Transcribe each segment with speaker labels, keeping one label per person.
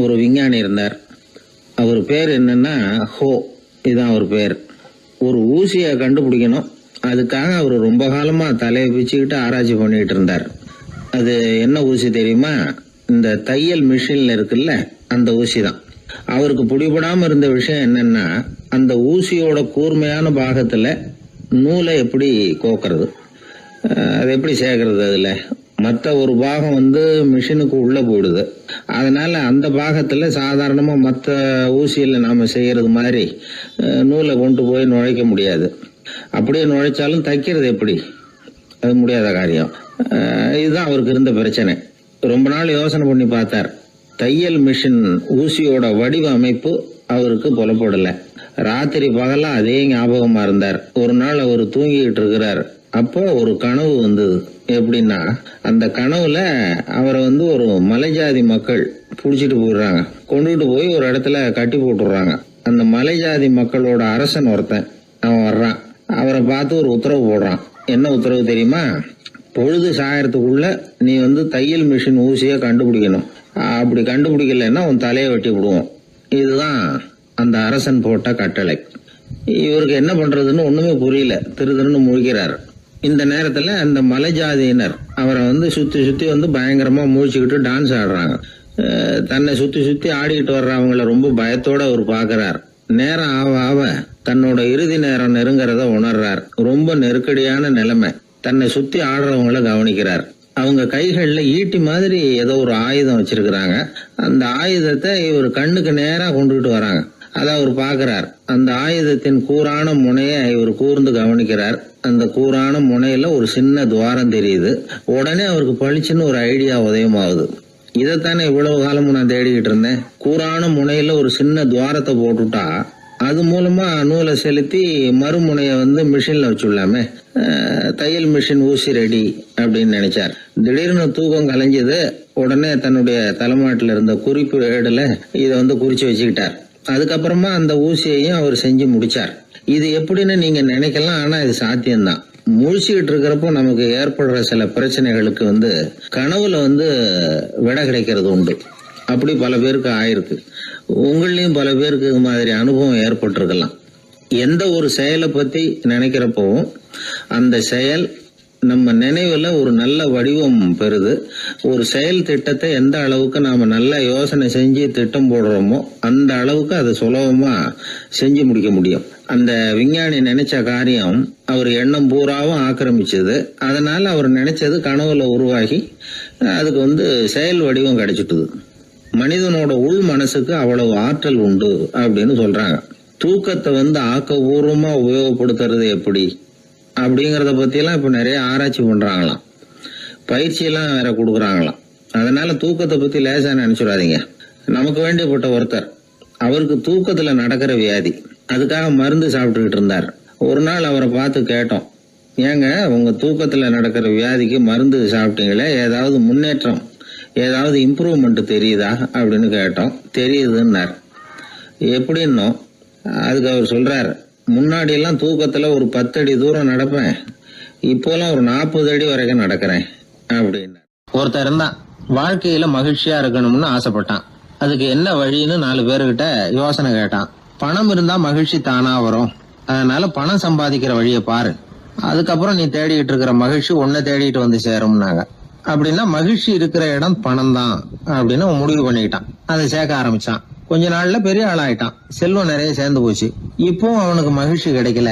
Speaker 1: ஒரு விஞ்ஞானி இருந்தார். அவர் பேர் என்னன்னா ஹோ, இதுதான் அவர் பேர். ஒரு ஊசியை கண்டுபிடிக்கணும், அதுக்காக அவர் ரொம்ப காலமா தலையை பிச்சுக்கிட்டு ஆராய்ச்சி பண்ணிட்டு இருந்தார். அது என்ன ஊசி தெரியுமா? இந்த தையல் மிஷின்ல இருக்குல்ல, அந்த ஊசி தான். அவருக்கு பிடிபடாம இருந்த விஷயம் என்னன்னா, அந்த ஊசியோட கூர்மையான பாகத்துல நூலை எப்படி கோக்கிறது, அது எப்படி சேர்க்கறது. அதுல மற்ற ஒரு பாகம் மிஷினுக்கு உள்ள போயிடுது. அதனால அந்த பாகத்துல சாதாரணமா மற்ற ஊசியில நாம செய்யறது மாதிரி நூலை கொண்டு போய் நுழைக்க முடியாது. அப்படியே நுழைச்சாலும் தைக்கிறது எப்படி, அது முடியாத காரியம். இதுதான் அவருக்கு இருந்த பிரச்சனை. ரொம்ப நாள் யோசனை பண்ணி பார்த்தார். தையல் மிஷின் ஊசியோட வடிவ அமைப்பு அவருக்கு புலப்படல. ராத்திரி பகலா அதே ஞாபகமா இருந்தார். ஒரு நாள் அவர் தூங்கிட்டு இருக்கிறார். அப்போ ஒரு கனவு வந்தது. எப்படின்னா, அந்த கனவுல அவரை ஒரு மலைஜாதி மக்கள் புடிச்சிட்டு போயிடுறாங்க. கொண்டுட்டு போய் ஒரு இடத்துல கட்டி போட்டுடுறாங்க. அந்த மலைஜாதி மக்களோட அரசன் ஒருத்தன் அவன் வர்றான். அவரை பார்த்து ஒரு உத்தரவு போடுறான். என்ன உத்தரவு தெரியுமா? பொழுது சாயறதுக்குள்ள நீ தையல் மிஷின் ஊசியை கண்டுபிடிக்கணும். அப்படி கண்டுபிடிக்கலன்னா உன் தலையை வெட்டி விடுவோம். இதுதான் அந்த அரசன் போட்ட கட்டளை. இவருக்கு என்ன பண்றதுன்னு ஒண்ணுமே புரியல. திருன்னு முழிக்கிறார். இந்த நேரத்துல அந்த மலைஜாதியினர் அவரை சுத்தி சுத்தி பயங்கரமா முழிச்சுக்கிட்டு டான்ஸ் ஆடுறாங்க. தன்னை சுத்தி சுத்தி ஆடிக்கிட்டு வர்றவங்கள ரொம்ப பயத்தோட அவர் பாக்குறார். நேரம் ஆவ ஆவ தன்னோட இறுதி நேரம் நெருங்கிறத உணர்றார். ரொம்ப நெருக்கடியான நிலைமை. தன்னை சுத்தி ஆடுறவங்கள கவனிக்கிறார். அவங்க கைகள்ல ஈட்டி மாதிரி ஏதோ ஒரு ஆயுதம் வச்சிருக்கிறாங்க. அந்த ஆயுதத்தை இவர் கண்ணுக்கு நேரா கொண்டுகிட்டு வராங்க. அதை அவர் பாக்குறார். அந்த ஆயுதத்தின் கூரான முனையை இவர் கூர்ந்து கவனிக்கிறார். அந்த கூரான முனையில ஒரு சின்ன துவாரம் தெரியுது. உடனே அவருக்கு பளிச்சுன்னு ஒரு ஐடியா உதயமாகுது. இதைத்தானே இவ்வளவு காலமும் நான் தேடிக்கிட்டு இருந்தேன். கூரான முனையில ஒரு சின்ன துவாரத்தை போட்டுட்டா அது மூலமா நூலை செலுத்தி மறுமுனைய மிஷின்ல வச்சுடலாமே. தையல் மிஷின் ஊசி ரெடி அப்படின்னு நினைச்சார். திடீர்னு தூக்கம் கலைஞ்சது. உடனே தன்னுடைய தலைமாட்டில் இருந்த குறிப்பு ஏடுல இதை குறிச்சு வச்சுக்கிட்டார். அதுக்கப்புறமா அந்த ஊசியையும் அவர் செஞ்சு முடிச்சார். இது எப்படின்னு நீங்க நினைக்கலாம், ஆனா இது சாத்தியம்தான். முழிச்சுக்கிட்டு இருக்கிறப்போ நமக்கு ஏற்படுற சில பிரச்சனைகளுக்கு கனவுல விடை கிடைக்கிறது உண்டு. அப்படி பல பேருக்கு ஆயிருக்கு. உங்களையும் பல பேருக்கு இது மாதிரி அனுபவம் ஏற்பட்டிருக்கலாம். எந்த ஒரு செயலை பத்தி நினைக்கிறப்பவும் அந்த செயல் நம்ம நினைவுல ஒரு நல்ல வடிவம் பெறுது. ஒரு செயல் திட்டத்தை எந்த அளவுக்கு நாம நல்ல யோசனை செஞ்சு திட்டம் போடுறோமோ அந்த அளவுக்கு அதை சுலபமா செஞ்சு முடிக்க முடியும். அந்த விஞ்ஞானி நினைச்ச காரியம் அவர் எண்ணம் பூராவும் ஆக்கிரமிச்சது. அதனால அவர் நினைச்சது கனவுல உருவாகி அதுக்கு செயல் வடிவம் கிடைச்சிட்டுது. மனிதனோட உள் மனசுக்கு அவ்வளவு ஆற்றல் உண்டு அப்படின்னு சொல்றாங்க. தூக்கத்தை ஆக்கபூர்வமா உபயோகப்படுத்துறது எப்படி அப்படிங்கறத பத்தி எல்லாம் இப்ப நிறைய ஆராய்ச்சி பண்றாங்களாம். பயிற்சி எல்லாம் வேற கொடுக்குறாங்களாம். அதனால தூக்கத்தை பத்தி லேசா நினைச்சுடாதீங்க. நமக்கு வேண்டியப்பட்ட ஒருத்தர், அவருக்கு தூக்கத்துல நடக்கிற வியாதி, அதுக்காக மருந்து சாப்பிட்டுக்கிட்டு இருந்தார். ஒரு நாள் அவரை பார்த்து கேட்டோம், ஏங்க உங்க தூக்கத்துல நடக்கிற வியாதிக்கு மருந்து சாப்பிட்டீங்களே, ஏதாவது முன்னேற்றம், ஏதாவது இம்ப்ரூவ்மெண்ட் தெரியுதா அப்படின்னு கேட்டோம். தெரியுதுன்னார். எப்படின்னோ அதுக்கு அவர் சொல்றாரு, முன்னாடி எல்லாம் தூக்கத்துல ஒரு 10 அடி தூரம் நடப்பேன், இப்போலாம் ஒரு 40 அடி வரைக்கும் நடக்கிறேன் அப்படின்னு. ஒருத்தர் இருந்தான், வாழ்க்கையில மகிழ்ச்சியா இருக்கணும்னு ஆசைப்பட்டான். அதுக்கு என்ன வழின்னு 4 பேருகிட்ட யோசனை கேட்டான். பணம் இருந்தா மகிழ்ச்சி தானா வரும், அதனால பணம் சம்பாதிக்கிற வழியை பாரு, அதுக்கப்புறம் நீ தேடிட்டு இருக்கிற மகிழ்ச்சி உன்னை தேடிட்டு வந்து சேரும்னாங்க. அப்படின்னா மகிழ்ச்சி இருக்கிற இடம் பணம் தான் அப்படின்னு அவன் முடிவு பண்ணிக்கிட்டான். அதை சேர்க்க ஆரம்பிச்சான். கொஞ்ச நாள்ல பெரிய ஆளாயிட்டான். செல்வம் நிறைய சேர்ந்து போச்சு. இப்போ அவனுக்கு மகிழ்ச்சி கிடைக்கல.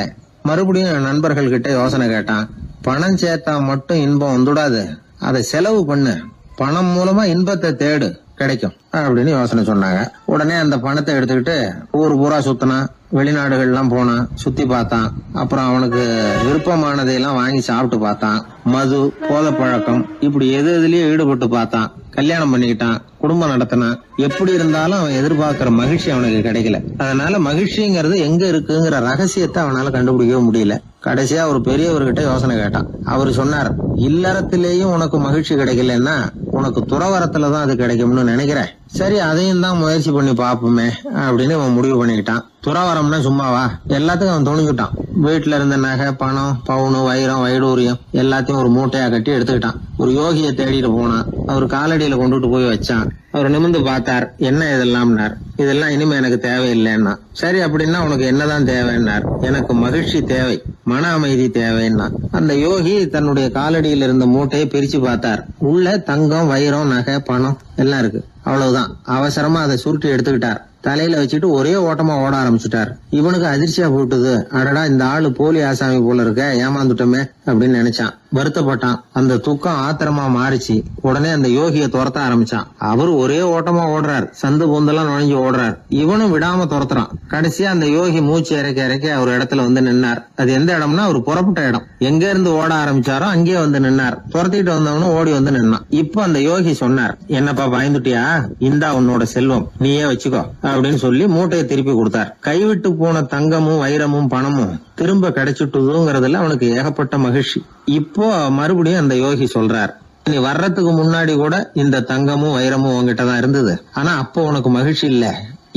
Speaker 1: மறுபடியும் நண்பர்கள் கிட்ட யோசனை கேட்டான். பணம் சேர்த்தா மட்டும் இன்பம் வந்துடாது, அதை செலவு பண்ணு, பணம் மூலமா இன்பத்தை தேடு, கிடைக்கும் அப்படின்னு யோசனை சொன்னாங்க. உடனே அந்த பணத்தை எடுத்துக்கிட்டு ஊர் பூரா சுத்தினான். வெளிநாடுகள்லாம் போனான், சுத்தி பார்த்தான். அப்புறம் அவனுக்கு விருப்பமானதையெல்லாம் வாங்கி சாப்பிட்டு பார்த்தான். மது, போதை பழக்கம், இப்படி எதுலயும் ஈடுபட்டு பார்த்தான். கல்யாணம் பண்ணிக்கிட்டான், குடும்பம் நடத்தினான். எப்படி இருந்தாலும் அவன் எதிர்பார்க்கிற மகிழ்ச்சி அவனுக்கு கிடைக்கல. அதனால மகிழ்ச்சிங்கிறது எங்க இருக்குங்கிற ரகசியத்தை அவனால கண்டுபிடிக்கவே முடியல. கடைசியா ஒரு பெரியவர்கிட்ட யோசனை கேட்டான். அவரு சொன்னார், இல்லறத்திலேயும் உனக்கு மகிழ்ச்சி கிடைக்கலன்னா உனக்கு துறவரத்துலதான் அது கிடைக்கும்னு நினைக்கிறேன். சரி, அதையும் தான் முயற்சி பண்ணி பாப்போமே அப்படின்னு அவன் முடிவு பண்ணிக்கிட்டான். துறவரம்னா சும்மாவா? எல்லாத்துக்கும் அவன் துணிஞ்சுட்டான். வீட்டுல இருந்த நகை, பணம், பவுனு, வைரம், வைடூரியம் எல்லாத்தையும் ஒரு மூட்டையா கட்டி எடுத்துக்கிட்டான். ஒரு யோகியை தேடிட்டு போனான். அவர் காலடியில கொண்டுட்டு போய் வச்சான். அவர் நிமிர்ந்து பார்த்தார். என்ன இதெல்லாம்னார். இதெல்லாம் இனிமே எனக்கு தேவையில்லைன்னா. சரி, அப்படின்னா உனக்கு என்னதான் தேவைன்னார். எனக்கு மகிழ்ச்சி தேவை, மன அமைதி தேவைன்னா. அந்த யோகி தன்னுடைய காலடியில் இருந்த மூட்டையை பிரிச்சு பார்த்தார். உள்ள தங்கம், வைரம், நகை, பணம் எல்லாம் இருக்கு. அவ்வளவுதான். அவசரமா அதை சுருட்டி எடுத்துக்கிட்டார். தலையில வச்சுட்டு ஒரே ஓட்டமா ஓட ஆரம்பிச்சுட்டார். இவனுக்கு அதிர்ச்சியா போட்டுது. அடடா, இந்த ஆளு போலி ஆசாமி போல இருக்க, ஏமாந்துட்டோமே அப்படின்னு நினைச்சான். வருத்தப்பட்டான். அந்த துக்கம் ஆத்திரமா மாறிச்சு. உடனே அந்த யோகியை துரத்த ஆரம்பிச்சான். அவரு ஒரே ஓட்டமா ஓடுறார். சந்து பொந்தெல்லாம் நுழைஞ்சு ஓடுறார். இவனும் விடாம துரத்துறான். கடைசியா அந்த யோகி மூச்சு இறக்க ஒரு இடத்துல வந்து நின்னார். அது எந்த இடம்னா ஒரு புறப்பட்ட இடம். எங்க இருந்து ஓட ஆரம்பிச்சாரோ அங்கே வந்து நின்னார். துரத்திட்டு வந்தவனும் ஓடி வந்து நின்னான். இப்ப அந்த யோகி சொன்னார், என்னப்பா பயந்துட்டியா? இந்தா உன்னோட செல்வம், நீயே வச்சுக்கோ அப்படின்னு சொல்லி மூட்டையை திருப்பி கொடுத்தார். கைவிட்டு போன தங்கமும் வைரமும் பணமும் திரும்ப கிடைச்சிட்டுதுங்கிறதுல அவனுக்கு ஏகப்பட்ட மகிழ்ச்சி. இப்போ மறுபடியும் அந்த யோகி சொல்றார், நீ வர்றதுக்கு முன்னாடி கூட இந்த தங்கமும் வைரமும் உங்ககிட்டதான் இருந்தது. ஆனா அப்போ உனக்கு மகிழ்ச்சி இல்ல.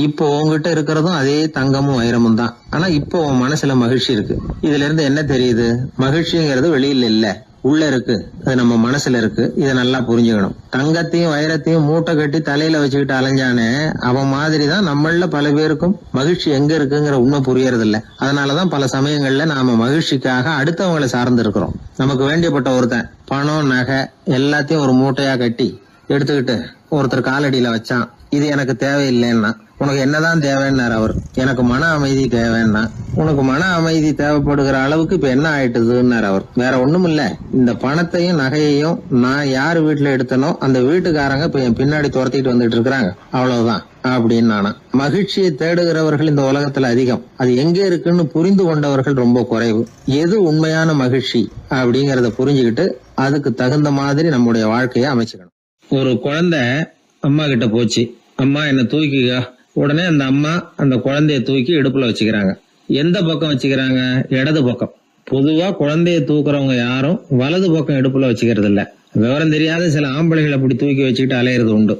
Speaker 1: இப்போ உங்ககிட்ட இருக்கிறதும் அதே தங்கமும் வைரமும் தான். ஆனா இப்போ உன் மனசுல மகிழ்ச்சி இருக்கு. இதுல இருந்து என்ன தெரியுது? மகிழ்ச்சிங்கிறது வெளியில இல்ல, உள்ள இருக்கு. அது நம்ம மனசுல இருக்கு. இதை நல்லா புரிஞ்சுக்கணும். தங்கத்தையும் வைரத்தையும் மூட்டை கட்டி தலையில வச்சுக்கிட்டு அலைஞ்சானே, அவன் மாதிரிதான் நம்மள பல பேருக்கும் மகிழ்ச்சி எங்க இருக்குங்கிற உண்மை புரியறது இல்ல. அதனாலதான் பல சமயங்கள்ல நாம மகிழ்ச்சிக்காக அடுத்தவங்களை சார்ந்து இருக்கிறோம். நமக்கு வேண்டியப்பட்ட ஒருத்தன் பணம், நகை எல்லாத்தையும் ஒரு மூட்டையா கட்டி எடுத்துக்கிட்டு ஒருத்தர் காலடியில வச்சான். இது எனக்கு தேவையில்லைன்னா. உனக்கு என்னதான் தேவைன்னார் அவர். எனக்கு மன அமைதி தேவைன்னா. உனக்கு மன அமைதி தேவைப்படுகிற அளவுக்கு இப்ப என்ன ஆயிட்டுதுன்னார் அவர். வேற ஒண்ணும் இல்ல, இந்த பணத்தையும் நகையையும் நான் யாரு வீட்டுல எடுத்தனோ அந்த வீட்டுக்காரங்க இப்ப என் பின்னாடி துரத்திட்டு வந்துட்டு இருக்கிறாங்க, அவ்வளவுதான் அப்படின்னு நானா. மகிழ்ச்சியை தேடுகிறவர்கள் இந்த உலகத்துல அதிகம். அது எங்க இருக்குன்னு புரிந்து கொண்டவர்கள் ரொம்ப குறைவு. எது உண்மையான மகிழ்ச்சி அப்படிங்கறத புரிஞ்சுக்கிட்டு அதுக்கு தகுந்த மாதிரி நம்முடைய வாழ்க்கையை அமைச்சுக்கணும். ஒரு குழந்தை அம்மா கிட்ட போச்சு, அம்மா என்ன தூக்கிக்க. உடனே அந்த அம்மா அந்த குழந்தைய தூக்கி இடுப்புல வச்சுக்கிறாங்க. எந்த பக்கம் வச்சுக்கிறாங்க? இடது பக்கம். பொதுவா குழந்தைய தூக்குறவங்க யாரும் வலது பக்கம் இடுப்புல வச்சுக்கிறது இல்ல. விவரம் தெரியாத சில ஆம்பளைகளை அப்படி தூக்கி வச்சுக்கிட்டு அலையிறது உண்டு.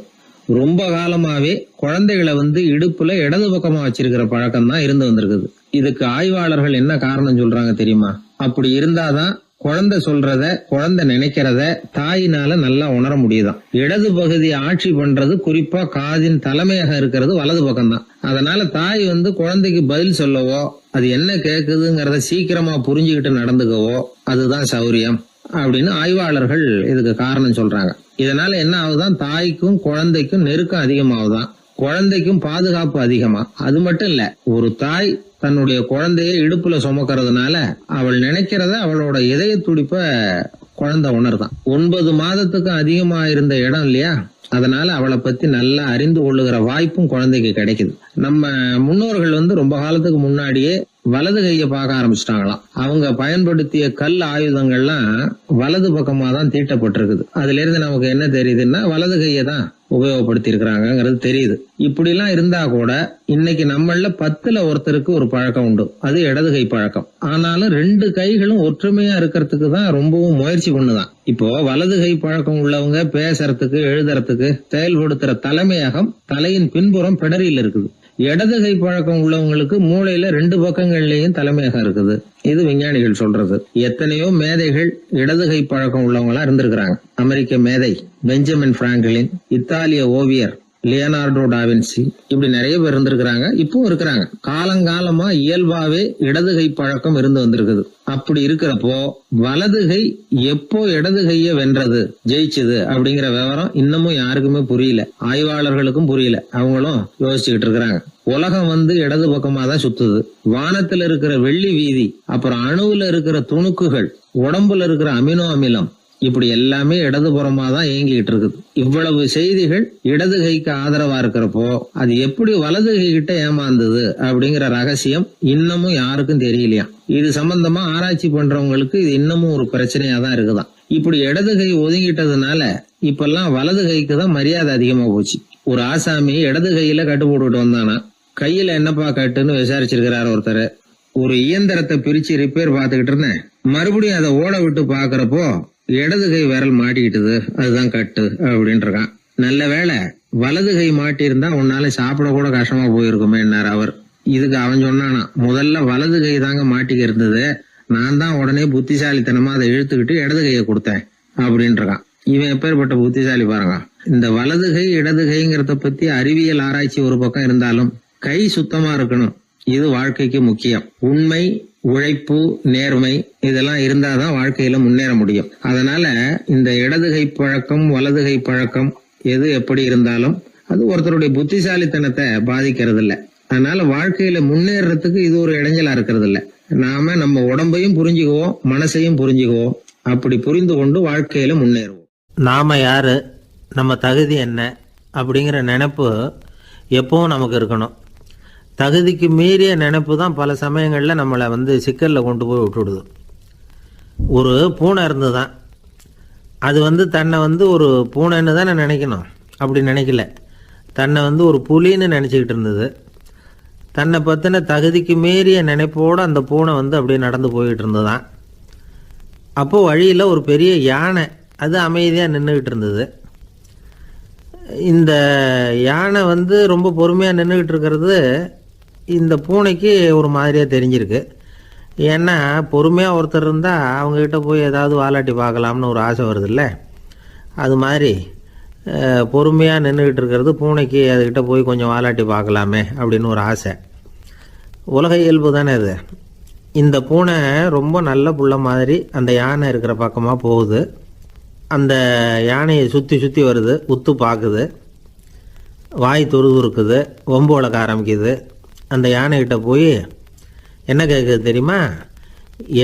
Speaker 1: ரொம்ப காலமாவே குழந்தைகளை இடுப்புல இடது பக்கமா வச்சிருக்கிற பழக்கம் தான் இருந்து வந்திருக்குது. இதுக்கு ஆய்வாளர்கள் என்ன காரணம் சொல்றாங்க தெரியுமா? அப்படி இருந்தாதான் குழந்தை சொல்றத, குழந்தை நினைக்கிறத தாயினால நல்லா உணர முடியுதாம். இடது பகுதி ஆட்சி பண்றது, குறிப்பா காதின் தலைமையாக இருக்கிறது வலது பக்கம் தான். அதனால தாய் குழந்தைக்கு பதில் சொல்லவோ, அது என்ன கேக்குதுங்கிறத சீக்கிரமா புரிஞ்சுக்கிட்டு நடந்துக்கவோ அதுதான் சௌரியம் அப்படின்னு ஆய்வாளர்கள் இதுக்கு காரணம் சொல்றாங்க. இதனால என்ன ஆகுதான்? தாய்க்கும் குழந்தைக்கும் நெருக்கம் அதிகமாகுதான், குழந்தைக்கும் பாதுகாப்பு அதிகமா. அது மட்டும் இல்ல, ஒரு தாய் தன்னுடைய குழந்தைய இடுப்புல சுமக்கிறதுனால அவள் நினைக்கிறத, அவளோட இதய துடிப்ப குழந்தை உணர்தான். 9 மாதத்துக்கு அதிகமா இருந்த இடம் இல்லையா, அதனால அவளை பத்தி நல்லா அறிந்து கொள்ளுகிற வாய்ப்பும் குழந்தைக்கு கிடைக்குது. நம்ம முன்னோர்கள் ரொம்ப காலத்துக்கு முன்னாடியே வலது கைய பார்க்க ஆரம்பிச்சிட்டாங்களாம். அவங்க பயன்படுத்திய கல் ஆயுதங்கள்லாம் வலது பக்கமா தான் தீட்டப்பட்டிருக்குது. அதுல இருந்து நமக்கு என்ன தெரியுதுன்னா, வலது கையை தான் உபயோகப்படுத்தி இருக்கிறாங்கிறது தெரியுது. இப்படி எல்லாம் இருந்தா கூட இன்னைக்கு நம்மள 10ல் ஒருத்தருக்கு ஒரு பழக்கம் உண்டு, அது இடது கை பழக்கம். ஆனாலும் 2 கைகளும் ஒற்றுமையா இருக்கிறதுக்கு தான் ரொம்பவும் முயற்சி பண்ணுதான். இப்போ வலது கை பழக்கம் உள்ளவங்க பேசுறதுக்கு, எழுதுறதுக்கு, செயல்படுத்துற தலைமையகம் தலையின் பின்புறம் பிடரியில் இருக்குது. இடது கை பழக்கம் உள்ளவங்களுக்கு மூளையில 2 பக்கங்கள்லயும் தலைமையகம் இருக்குது. இது விஞ்ஞானிகள் சொல்றது. எத்தனையோ மேதைகள் இடது கை பழக்கம் உள்ளவங்களா இருந்திருக்கிறாங்க. அமெரிக்க மேதை பெஞ்சமின் பிராங்கிலின், இத்தாலிய ஓவியர் லியோனார்டோ டாவின்சி, இப்படி நிறைய பேர் இருந்திருக்கிறாங்க, இப்பவும் இருக்கிறாங்க. காலங்காலமா இயல்பாவே இடது கை பழக்கம் இருந்து வந்திருக்குது. அப்படி இருக்கிறப்போ வலது கை எப்போ இடது கைய வென்றது, ஜெயிச்சது அப்படிங்கிற விவரம் இன்னமும் யாருக்குமே புரியல. ஆய்வாளர்களுக்கும் புரியல. அவங்களும் யோசிச்சுக்கிட்டு இருக்கிறாங்க. உலகம் இடது பக்கமா தான் சுத்துது. வானத்துல இருக்கிற வெள்ளி வீதி, அப்புறம் அணுவுல இருக்கிற துணுக்குகள், உடம்புல இருக்கிற அமினோ அமிலம், இப்படி எல்லாமே இடதுபுறமா தான் இயங்கிட்டு இருக்குது. இவ்வளவு செய்திகள் இடது கைக்கு ஆதரவா இருக்கிறப்போ அது எப்படி வலது கை கிட்ட ஏமாந்தது அப்படிங்கிற ரகசியம் இன்னமும் யாருக்கும் தெரியலையா. இது சம்பந்தமா ஆராய்ச்சி பண்றவங்களுக்கு இது இன்னமும் ஒரு பிரச்சனையா தான் இருக்குதான். இப்படி இடது கை ஒதுங்கிட்டதுனால இப்பெல்லாம் வலது கைக்கு தான் மரியாதை அதிகமா போச்சு. ஒரு ஆசாமி இடது கையில கட்டு போட்டுட்டு வந்தானா, கையில என்னப்பா கட்டுன்னு விசாரிச்சிருக்கிறார் ஒருத்தர். ஒரு இயந்திரத்தை பிரிச்சு ரிப்பேர் பார்த்துக்கிட்டு இருந்தேன், மறுபடியும் அதை ஓட விட்டு பாக்குறப்போ இடது கை விரல் மாட்டிக்கிட்டது, அதுதான் கட்டு அப்படின்ட்டு இருக்கான். நல்ல வேளை வலது கை மாட்டியிருந்தா உன்னால சாப்பிட கூட கஷ்டமா போயிருக்குமே என்னார் அவர். இதுக்கு அவன் சொன்னானா, முதல்ல வலது கை தாங்க மாட்டிக்க இருந்தது, நான் தான் உடனே புத்திசாலித்தனமா அதை இழுத்துக்கிட்டு இடது கையை கொடுத்தேன் அப்படின்ட்டு இருக்கான். இவன் எப்பேற்பட்ட புத்திசாலி பாருங்க. இந்த வலதுகை இடதுகைங்கிறத பத்தி அறிவியல் ஆராய்ச்சி ஒரு பக்கம் இருந்தாலும் கை சுத்தமா இருக்கணும். இது வாழ்க்கைக்கு முக்கியம். உண்மை, உழைப்பு, நேர்மை இதெல்லாம் இருந்தாதான் வாழ்க்கையில முன்னேற முடியும். அதனால இந்த இடதுகை பழக்கம் வலதுகை பழக்கம் எது எப்படி இருந்தாலும் அது ஒருத்தருடைய புத்திசாலித்தனத்தை பாதிக்கிறது இல்ல. அதனால வாழ்க்கையில முன்னேறதுக்கு இது ஒரு இடைஞ்சலா இருக்கிறது இல்ல. நாம நம்ம உடம்பையும் புரிஞ்சுக்குவோம், மனசையும் புரிஞ்சுக்குவோம். அப்படி புரிந்து கொண்டு வாழ்க்கையில முன்னேறுவோம்.
Speaker 2: நாம யாரு, நம்ம தகுதி என்ன அப்படிங்கிற நினைப்பு எப்பவும் நமக்கு இருக்கணும். தகுதிக்கு மீறிய நினைப்பு தான் பல சமயங்களில் நம்மளை சிக்கலில் கொண்டு போய் விட்டுடுது. ஒரு பூனை இருந்து தான் அது தன்னை ஒரு பூனைன்னு தானே நினைக்கணும். அப்படி நினைக்கல, தன்னை ஒரு புலின்னு நினச்சிக்கிட்டு இருந்தது. தன்னை பற்றின தகுதிக்கு மீறிய நினைப்போடு அந்த பூனை அப்படியே நடந்து போய்கிட்டு இருந்ததுதான். அப்போது வழியில் ஒரு பெரிய யானை அது அமைதியாக நின்றுக்கிட்டு இருந்தது. இந்த யானை ரொம்ப பொறுமையாக நின்றுக்கிட்டு இருக்கிறது இந்த பூனைக்கு ஒரு மாதிரியாக தெரிஞ்சிருக்கு. ஏன்னா பொறுமையாக ஒருத்தர் இருந்தால் அவங்கக்கிட்ட போய் ஏதாவது வாலாட்டி பார்க்கலாம்னு ஒரு ஆசை வருதில்ல. அது மாதிரி பொறுமையாக நின்றுக்கிட்டு இருக்கிறது பூனைக்கு அதுக்கிட்ட போய் கொஞ்சம் வாலாட்டி பார்க்கலாமே அப்படின்னு ஒரு ஆசை. உலக இயல்பு தானே அது. இந்த பூனை ரொம்ப நல்ல புள்ள மாதிரி அந்த யானை இருக்கிற பக்கமாக போகுது. அந்த யானையை சுற்றி சுற்றி வருது, உத்து பார்க்குது, வாய் துருதுருக்குது, வம்பு வளர்க்க ஆரம்பிக்குது. அந்த யானைகிட்ட போய் என்ன கேட்குது தெரியுமா?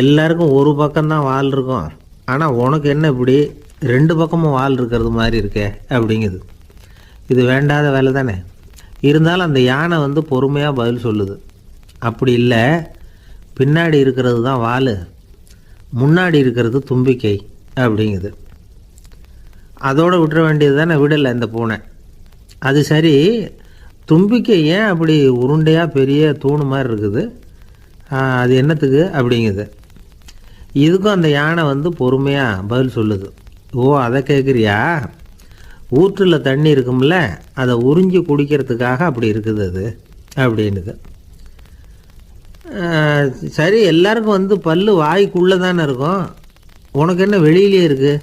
Speaker 2: எல்லாருக்கும் ஒரு பக்கம்தான் வால் இருக்கும், ஆனால் உனக்கு என்ன இப்படி 2 பக்கமும் வால் இருக்கிறது மாதிரி இருக்கே அப்படிங்குது. இது வேண்டாத வேலை தானே. இருந்தாலும் அந்த யானை பொறுமையாக பதில் சொல்லுது. அப்படி இல்லை, பின்னாடி இருக்கிறது தான் வால், முன்னாடி இருக்கிறது தும்பிக்கை அப்படிங்குது. அதோடு விட்டுற வேண்டியது தானே. விடலை இந்த பூனை. அது சரி, தும்பிக்கை ஏன் அப்படி உருண்டையாக பெரிய தூணு மாதிரி இருக்குது, அது என்னத்துக்கு அப்படிங்குது. இதுக்கும் அந்த யானை பொறுமையாக பதில் சொல்லுது. ஓ, அதை கேட்குறியா? ஊற்றில் தண்ணி இருக்கும்ல, அதை உறிஞ்சி குடிக்கிறதுக்காக அப்படி இருக்குது அது அப்படின்னுது. சரி, எல்லாருக்கும் பல்லு வாய்க்குள்ளே தானே இருக்கும், உனக்கு என்ன வெளியிலே இருக்குது,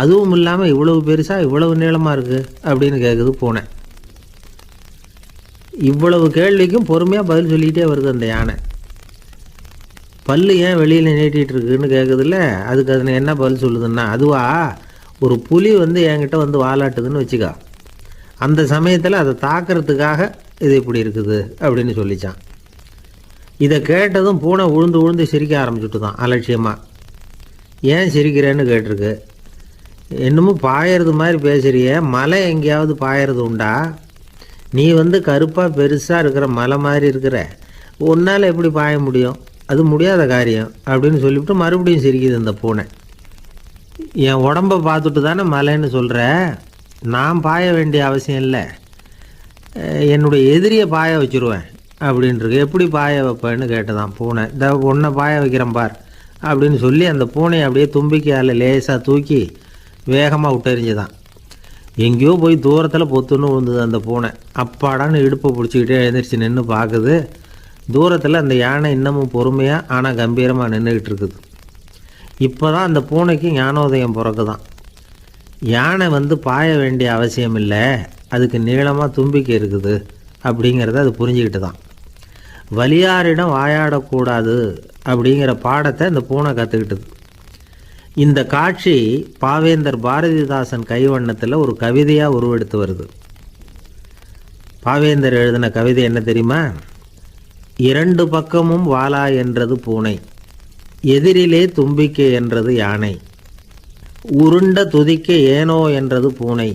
Speaker 2: அதுவும் இல்லாமல் இவ்வளவு பெருசாக இவ்வளவு நீளமாக இருக்குது அப்படின்னு கேட்குது பூனை. இவ்வளவு கேள்விக்கும் பொறுமையாக பதில் சொல்லிக்கிட்டே வருது அந்த யானை. பல்லு ஏன் வெளியில் நீட்டிகிட்டு இருக்குன்னு கேட்குதுல்ல, அதுக்கு அது என்ன பதில் சொல்லுதுன்னா, அதுவா ஒரு புலி என்கிட்ட வாலாட்டுதுன்னு வச்சுக்கா, அந்த சமயத்தில் அதை தாக்கிறதுக்காக இது இப்படி இருக்குது அப்படின்னு சொல்லிச்சான். இதை கேட்டதும் பூனை உழுந்து உழுந்து சிரிக்க ஆரம்பிச்சுட்டு தான் அலட்சியமாக. ஏன் சிரிக்கிறேன்னு கேட்டிருக்கு. என்னமோ பாயறது மாதிரி பேசுறிய, மலை எங்கேயாவது பாயறது உண்டா? நீ கருப்பாக பெருசாக இருக்கிற மலை மாதிரி இருக்கிற, உன்னால் எப்படி பாய முடியும், அது முடியாத காரியம் அப்படின்னு சொல்லிவிட்டு மறுபடியும் சிரிக்குது இந்த பூனை. என் உடம்பை பார்த்துட்டு தானே மலைன்னு சொல்கிற, நான் பாய வேண்டிய அவசியம் இல்லை, என்னுடைய எதிரியை பாய வச்சுருவேன் அப்படின்ட்டுருக்கு. எப்படி பாய வைப்பேன்னு கேட்டதான் பூனை. இந்த ஒன்றை பாய வைக்கிறேன் பார் அப்படின்னு சொல்லி அந்த பூனையை அப்படியே தும்பிக்கையால் லேசாக தூக்கி வேகமாக விட்டெறிஞ்சுதான். எங்கேயோ போய் தூரத்தில் பொத்துன்னு விழுந்தது அந்த பூனை. அப்பாடான்னு இடுப்பை பிடிச்சிக்கிட்டே எழுந்திரிச்சு நின்று பார்க்குது. தூரத்தில் அந்த யானை இன்னமும் பொறுமையாக ஆனால் கம்பீரமாக நின்றுக்கிட்டு இருக்குது. இப்போ தான் அந்த பூனைக்கு ஞானோதயம் பிறக்குதான். யானை பாய வேண்டிய அவசியம் இல்லை, அதுக்கு நீளமாக தும்பிக்கை இருக்குது அப்படிங்கிறத அது புரிஞ்சுக்கிட்டு தான். வலியாரிடம் வாயாடக்கூடாது அப்படிங்கிற பாடத்தை இந்த பூனை கற்றுக்கிட்டது. இந்த காட்சி பாவேந்தர் பாரதிதாசன் கைவண்ணத்தில் ஒரு கவிதையாக உருவெடுத்து வருது. பாவேந்தர் எழுதின கவிதை என்ன தெரியுமா? 2 பக்கமும் வாலா என்றது பூனை, எதிரிலே தும்பிக்கை என்றது யானை, உருண்ட துதிக்க ஏனோ என்றது பூனை,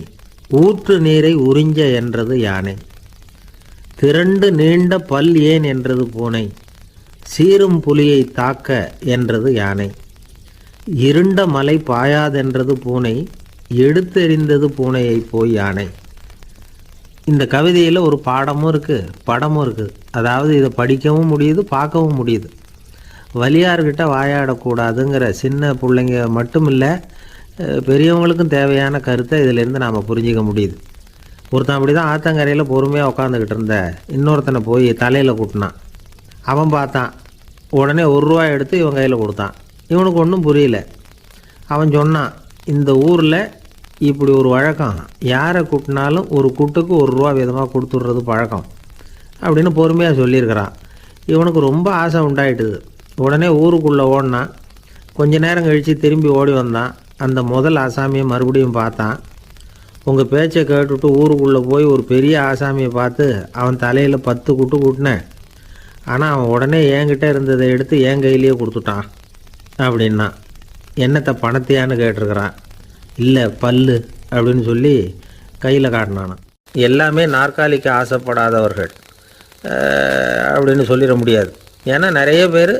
Speaker 2: ஊற்று நீரை உறிஞ்ச என்றது யானை, திரண்டு நீண்ட பல் ஏன் என்றது பூனை, சீரும் புலியை தாக்க என்றது யானை, இருண்ட மலை பாயாதென்றது பூனை, எடுத்தெறிந்தது பூனையை போய் யானை. இந்த கவிதையில் ஒரு பாடமும் இருக்குது, படமும் இருக்குது. அதாவது இதை படிக்கவும் முடியுது, பார்க்கவும் முடியுது. வலியார்கிட்ட வாயாடக்கூடாதுங்கிற சின்ன பிள்ளைங்க மட்டும் இல்லை, பெரியவங்களுக்கும் தேவையான கருத்தை இதிலேருந்து நாம் புரிஞ்சிக்க முடியுது. ஒருத்தன் அப்படி தான் ஆத்தங்கரையில் பொறுமையாக உட்காந்துக்கிட்டு இருந்த இன்னொருத்தனை போய் தலையில் கூட்டினான். அவன் பார்த்தான், உடனே 1 ரூபாய் எடுத்து இவன் கையில் கொடுத்தான். இவனுக்கு ஒன்றும் புரியல. அவன் சொன்னான், இந்த ஊரில் இப்படி ஒரு வழக்கம், யாரை கூட்டினாலும் ஒரு கூட்டுக்கு ₹1 வீதமாக கொடுத்துட்றது பழக்கம் அப்படின்னு பொறுமையாக சொல்லியிருக்கிறான். இவனுக்கு ரொம்ப ஆசை உண்டாயிட்டுது. உடனே ஊருக்குள்ளே ஓடினான். கொஞ்ச நேரம் கழித்து திரும்பி ஓடி வந்தான். அந்த முதல் ஆசாமியை மறுபடியும் பார்த்தான். உங்கள் பேச்சை கேட்டுவிட்டு ஊருக்குள்ளே போய் ஒரு பெரிய ஆசாமியை பார்த்து அவன் தலையில் 10 குட்டு கூட்டினேன். ஆனால் அவன் உடனே என்கிட்ட இருந்ததை எடுத்து என் கையிலேயே கொடுத்துட்டான் அப்படின்னா. என்னத்தை பணத்தையான்னு கேட்டிருக்கிறான். இல்லை பல்லு அப்படின்னு சொல்லி கையில் காட்டினானான். எல்லாமே நாற்காலிக்கு ஆசைப்படாதவர்கள் அப்படின்னு சொல்லிட முடியாது. ஏன்னா நிறைய பேர்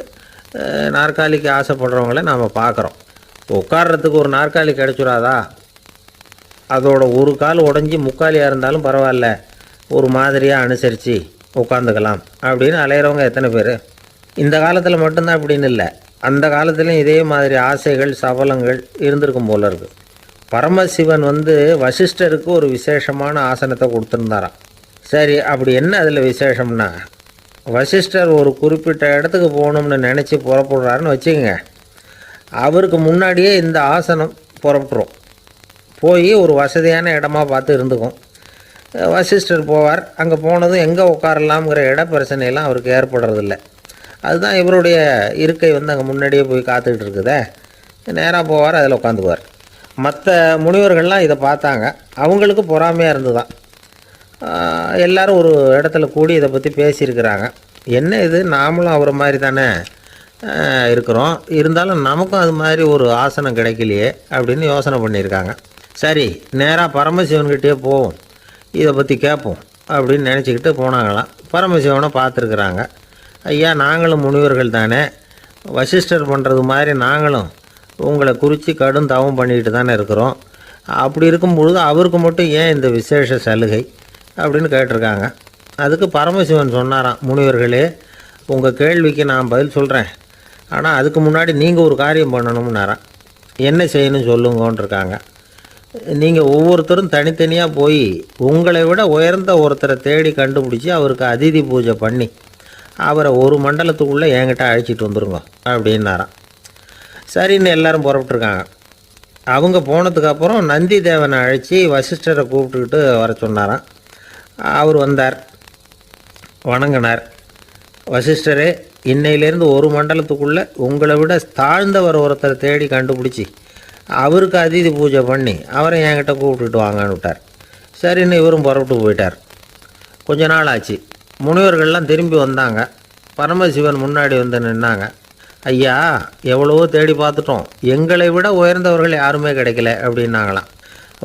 Speaker 2: நாற்காலிக்கு ஆசைப்படுறவங்கள நாம் பார்க்குறோம். உட்கார்றதுக்கு ஒரு நாற்காலி கிடைச்சிடாதா, அதோட ஒரு கால் உடஞ்சி முக்காலியாக இருந்தாலும் பரவாயில்ல, ஒரு மாதிரியாக அனுசரித்து உட்காந்துக்கலாம் அப்படின்னு அலையிறவங்க எத்தனை பேர். இந்த காலத்தில் மட்டும்தான் அப்படின்னு இல்லை, அந்த காலத்துலேயும் இதே மாதிரி ஆசைகள் சபலங்கள் இருந்திருக்கும் போல இருக்குது. பரமசிவன் வசிஷ்டருக்கு ஒரு விசேஷமான ஆசனத்தை கொடுத்துருந்தாராம். சரி, அப்படி என்ன அதில் விசேஷம்னா, வசிஷ்டர் ஒரு குறிப்பிட்ட இடத்துக்கு போகணும்னு நினச்சி புறப்படுறாருன்னு வச்சுக்கோங்க. அவருக்கு முன்னாடியே இந்த ஆசனம் புறப்பட்டுரும். போய் ஒரு வசதியான இடமா பார்த்து இருந்துக்கும். வசிஷ்டர் போவார். அங்கே போனதும் எங்கே உட்காரலாம்ங்கிற இட பிரச்சனையெல்லாம் அவருக்கு ஏற்படுறதில்ல. அதுதான் இவருடைய இருக்கை அங்கே முன்னாடியே போய் காத்துக்கிட்டு இருக்குதே. நேராக போவார், அதில் உட்காந்துக்குவார். மற்ற முனிவர்கள்லாம் இதை பார்த்தாங்க. அவங்களுக்கு பொறாமையாக இருந்துதான். எல்லோரும் ஒரு இடத்துல கூடி இதை பற்றி பேசியிருக்கிறாங்க. என்ன இது, நாமளும் அவரை மாதிரி தானே இருக்கிறோம், இருந்தாலும் நமக்கும் அது மாதிரி ஒரு ஆசனம் கிடைக்கலையே அப்படின்னு யோசனை பண்ணியிருக்காங்க. சரி, நேராக பரமசிவன்கிட்டே போவோம், இதை பற்றி கேட்போம் அப்படின்னு நினச்சிக்கிட்டு போனாங்களாம். பரமசிவனை பார்த்துருக்குறாங்க. ஐயா, நாங்களும் முனிவர்கள் தானே, வசிஷ்டர் பண்ணுறது மாதிரி நாங்களும் உங்களை குறித்து கடும் தவம் பண்ணிக்கிட்டு தானே இருக்கிறோம். அப்படி இருக்கும் பொழுது அவருக்கு மட்டும் ஏன் இந்த விசேஷ சலுகை அப்படின்னு கேட்டிருக்காங்க. அதுக்கு பரமசிவன் சொன்னாராம், முனிவர்களே, உங்கள் கேள்விக்கு நான் பதில் சொல்கிறேன், ஆனால் அதுக்கு முன்னாடி நீங்கள் ஒரு காரியம் பண்ணணும்னாராம். என்ன செய்யணும் சொல்லுங்கன்றிருக்காங்க. நீங்கள் ஒவ்வொருத்தரும் தனித்தனியாக போய் உங்களை விட உயர்ந்த ஒருத்தரை தேடி கண்டுபிடிச்சி அவருக்கு அதிதி பூஜை பண்ணி அவரை ஒரு மண்டலத்துக்குள்ளே என்கிட்ட அழைச்சிட்டு வந்துருங்க அப்படின்னாராம். சரின்னு எல்லோரும் புறப்பட்டுருக்காங்க. அவங்க போனதுக்கப்புறம் நந்தி தேவனை அழைச்சி வசிஷ்டரை கூப்பிட்டுக்கிட்டு வர சொன்னாராம். அவர் வந்தார், வணங்கினார். வசிஷ்டரே, இன்னையிலேருந்து ஒரு மண்டலத்துக்குள்ளே உங்களை விட தாழ்ந்தவர் ஒருத்தரை தேடி கண்டுபிடிச்சி அவருக்கு அதிதி பூஜை பண்ணி அவரை என்கிட்ட கூப்பிட்டுட்டு வாங்கன்னு விட்டார். சரின்னு இவரும் புறப்பட்டு போயிட்டார். கொஞ்ச நாள் ஆச்சு. முனிவர்கள்லாம் திரும்பி வந்தாங்க. பரமசிவன் முன்னாடி நின்னாங்க. ஐயா, எவ்வளவோ தேடி பார்த்துட்டோம், எங்களை விட உயர்ந்தவர்கள் யாருமே கிடைக்கல அப்படின்னாங்களாம்.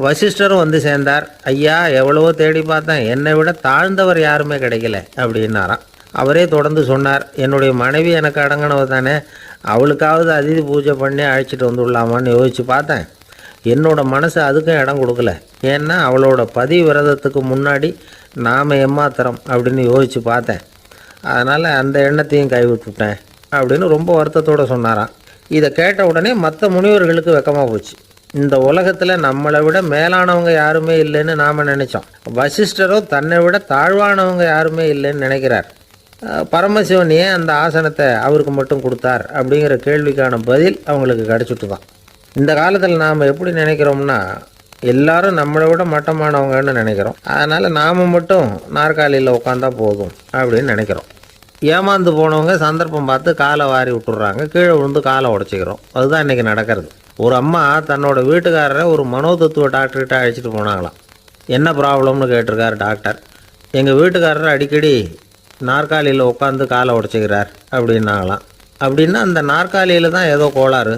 Speaker 2: வசிஷ்டரும் சேர்ந்தார். ஐயா, எவ்வளவோ தேடி பார்த்தேன், என்னை விட தாழ்ந்தவர் யாருமே கிடைக்கல அப்படின்னாராம். அவரே தொடர்ந்து சொன்னார், என்னுடைய மனைவி எனக்கு அடங்கினவ தானே, அவளுக்காவது அதிதி பூஜை பண்ணி அழைச்சிட்டு வந்துடலாமான்னு யோசித்து பார்த்தேன். என்னோட மனசு அதுக்கும் இடம் கொடுக்கல. ஏன்னா அவளோட விரதத்துக்கு முன்னாடி நாம் ஏமாத்திரம் அப்படின்னு யோசித்து பார்த்தேன். அதனால் அந்த எண்ணத்தையும் கைவிட்டுவிட்டேன் அப்படின்னு ரொம்ப வருத்தத்தோடு சொன்னாராம். இதை கேட்ட உடனே மற்ற முனிவர்களுக்கு வெக்கமாக போச்சு. இந்த உலகத்தில் நம்மளை விட மேலானவங்க யாருமே இல்லைன்னு நாம் நினச்சோம். வசிஷ்டரோ தன்னை விட தாழ்வானவங்க யாருமே இல்லைன்னு நினைக்கிறார். பரமசிவன் ஏன் அந்த ஆசனத்தை அவருக்கு மட்டும் கொடுத்தார் அப்படிங்கிற கேள்விக்கான பதில் அவங்களுக்கு கிடச்சிட்டு தான். இந்த காலத்தில் நாம் எப்படி நினைக்கிறோம்னா, எல்லாரும் நம்மளை விட மட்டமானவங்கன்னு நினைக்கிறோம். அதனால் நாம் மட்டும் நாற்காலியில் உட்காந்தா போதும் அப்படின்னு நினைக்கிறோம். ஏமாந்து போனவங்க சந்தர்ப்பம் பார்த்து காலை வாரி விட்டுடுறாங்க, கீழே விழுந்து காலை உடச்சிக்கிறோம். அதுதான் இன்றைக்கி நடக்கிறது. ஒரு அம்மா தன்னோட வீட்டுக்காரரை ஒரு மனோதத்துவ டாக்டர்கிட்ட அழைச்சிட்டு போனாங்களாம். என்ன ப்ராப்ளம்னு கேட்டிருக்கார் டாக்டர். எங்கள் வீட்டுக்காரர் அடிக்கடி நாற்காலியில் உட்காந்து காலை உடச்சிக்கிறார் அப்படின்னாங்களாம். அப்படின்னா அந்த நாற்காலியில் தான் ஏதோ கோளாறு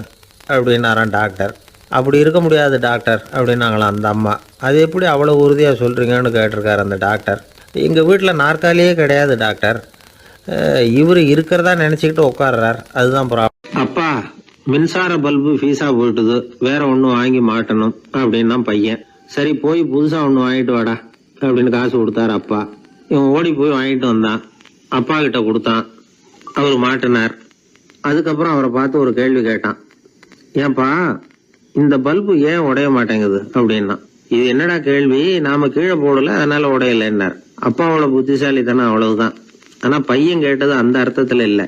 Speaker 2: அப்படின்னாரான் டாக்டர். அப்படி இருக்க முடியாது டாக்டர் அப்படின்னாங்களாம் அந்த அம்மா. அது எப்படி அவ்வளோ உறுதியாக சொல்கிறீங்கன்னு கேட்டிருக்கார் அந்த டாக்டர். எங்கள் வீட்டில் நாற்காலியே கிடையாது டாக்டர், இவர் இருக்கிறதா நினச்சிக்கிட்டு உட்கார்றார், அதுதான் ப்ராப்ளம். அப்பா, மின்சார பல்பு ஃபீஸாக போயிட்டுது, வேற ஒன்று வாங்கி மாட்டணும் அப்படின்னா பையன். சரி, போய் புதுசாக ஒன்று வாங்கிட்டு வாடா அப்படின்னு காசு கொடுத்தாரு அப்பா. இவன் ஓடி போய் வாங்கிட்டு வந்தான். அப்பா கிட்ட கொடுத்தான். அவர் மாட்டினார். அதுக்கப்புறம் அவரை பார்த்து ஒரு கேள்வி கேட்டான். ஏன்பா, இந்த பல்பு ஏன் உடைய மாட்டேங்குது அப்படின்னா. இது என்னடா கேள்வி, நாம கீழே போடல அதனால உடையலைன்னார். அப்பாவோட புத்திசாலி தானே, அவ்வளவுதான். ஆனா பையன் கேட்டது அந்த அர்த்தத்துல இல்ல.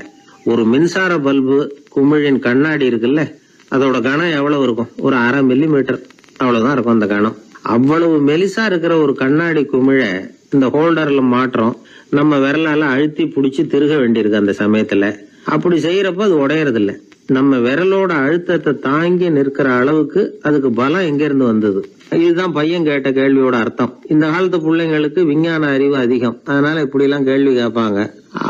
Speaker 2: ஒரு மின்சார பல்பு குமிழின் கண்ணாடி இருக்குல்ல, அதோட கனம் எவ்வளவு இருக்கும், ஒரு 1/2 மில்லிமீட்டர்
Speaker 1: அவ்வளவுதான் இருக்கும் அந்த கணம். அவ்வளவு மெலிசா இருக்கிற ஒரு கண்ணாடி குமிழ இந்த ஹோல்டர்ல மாற்றோம், நம்ம விரலால அழுத்தி பிடிச்சி திருக வேண்டியிருக்கு. அந்த சமயத்துல அப்படி செய்யறப்ப அது உடையறது இல்ல. நம்ம விரலோட அழுத்தத்தை தாங்கி நிற்கிற அளவுக்கு அதுக்கு பலம் எங்க இருந்து வந்தது? இதுதான் பையன் கேட்ட கேள்வியோட அர்த்தம். இந்த காலத்து பிள்ளைங்களுக்கு விஞ்ஞான அறிவு அதிகம், அதனால இப்படி எல்லாம் கேள்வி கேட்பாங்க.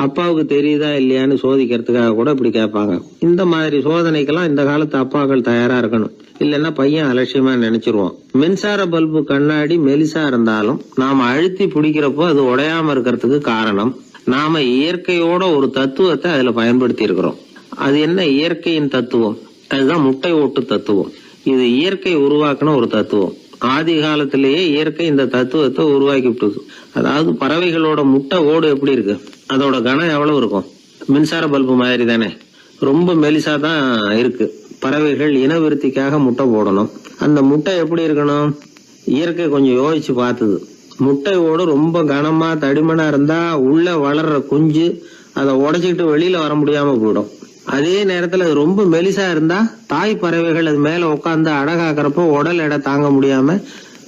Speaker 1: அப்பாவுக்கு தெரியுதா இல்லையான்னு சோதிக்கிறதுக்காக கூட இப்படி கேட்பாங்க. இந்த மாதிரி சோதனைக்கெல்லாம் இந்த காலத்து அப்பாக்கள் தயாரா இருக்கணும், இல்லைன்னா பையன் அலட்சியமா நினைச்சிருவான். மின்சார பல்பு கண்ணாடி மெலிசா இருந்தாலும் நாம அழுத்தி பிடிக்கிறப்போ அது உடையாம இருக்கிறதுக்கு காரணம் நாம இயற்கையோட ஒரு தத்துவத்தை அதுல பயன்படுத்தி இருக்கிறோம். அது என்ன இயற்கையின் தத்துவம்? அதுதான் முட்டை ஓட்டு தத்துவம். இது இயற்கை உருவாக்குன ஒரு தத்துவம். ஆதி காலத்திலேயே இயற்கை இந்த தத்துவத்தை உருவாக்கி விட்டது. அதாவது பறவைகளோட முட்டை ஓடு எப்படி இருக்கு, அதோட கனம் எவ்வளவு இருக்கும்? மின்சார பல்பு மாதிரி தானே, ரொம்ப மெலிசா தான் இருக்கு. பறவைகள் இனவிருத்திக்காக முட்டை போடணும். அந்த முட்டை எப்படி இருக்கணும்? இயற்கை கொஞ்சம் யோசிச்சு பார்த்தது. முட்டை ஓடு ரொம்ப கனமா தடிமனா இருந்தா உள்ள வளர்ற குஞ்சு அதை உடைச்சிக்கிட்டு வெளியில வர முடியாம போயிடும். அதே நேரத்துல அது ரொம்ப மெலிசா இருந்தா தாய் பறவைகள் அது மேல உட்காந்து அடகாக்கிறப்போ உடல் எடை தாங்க முடியாம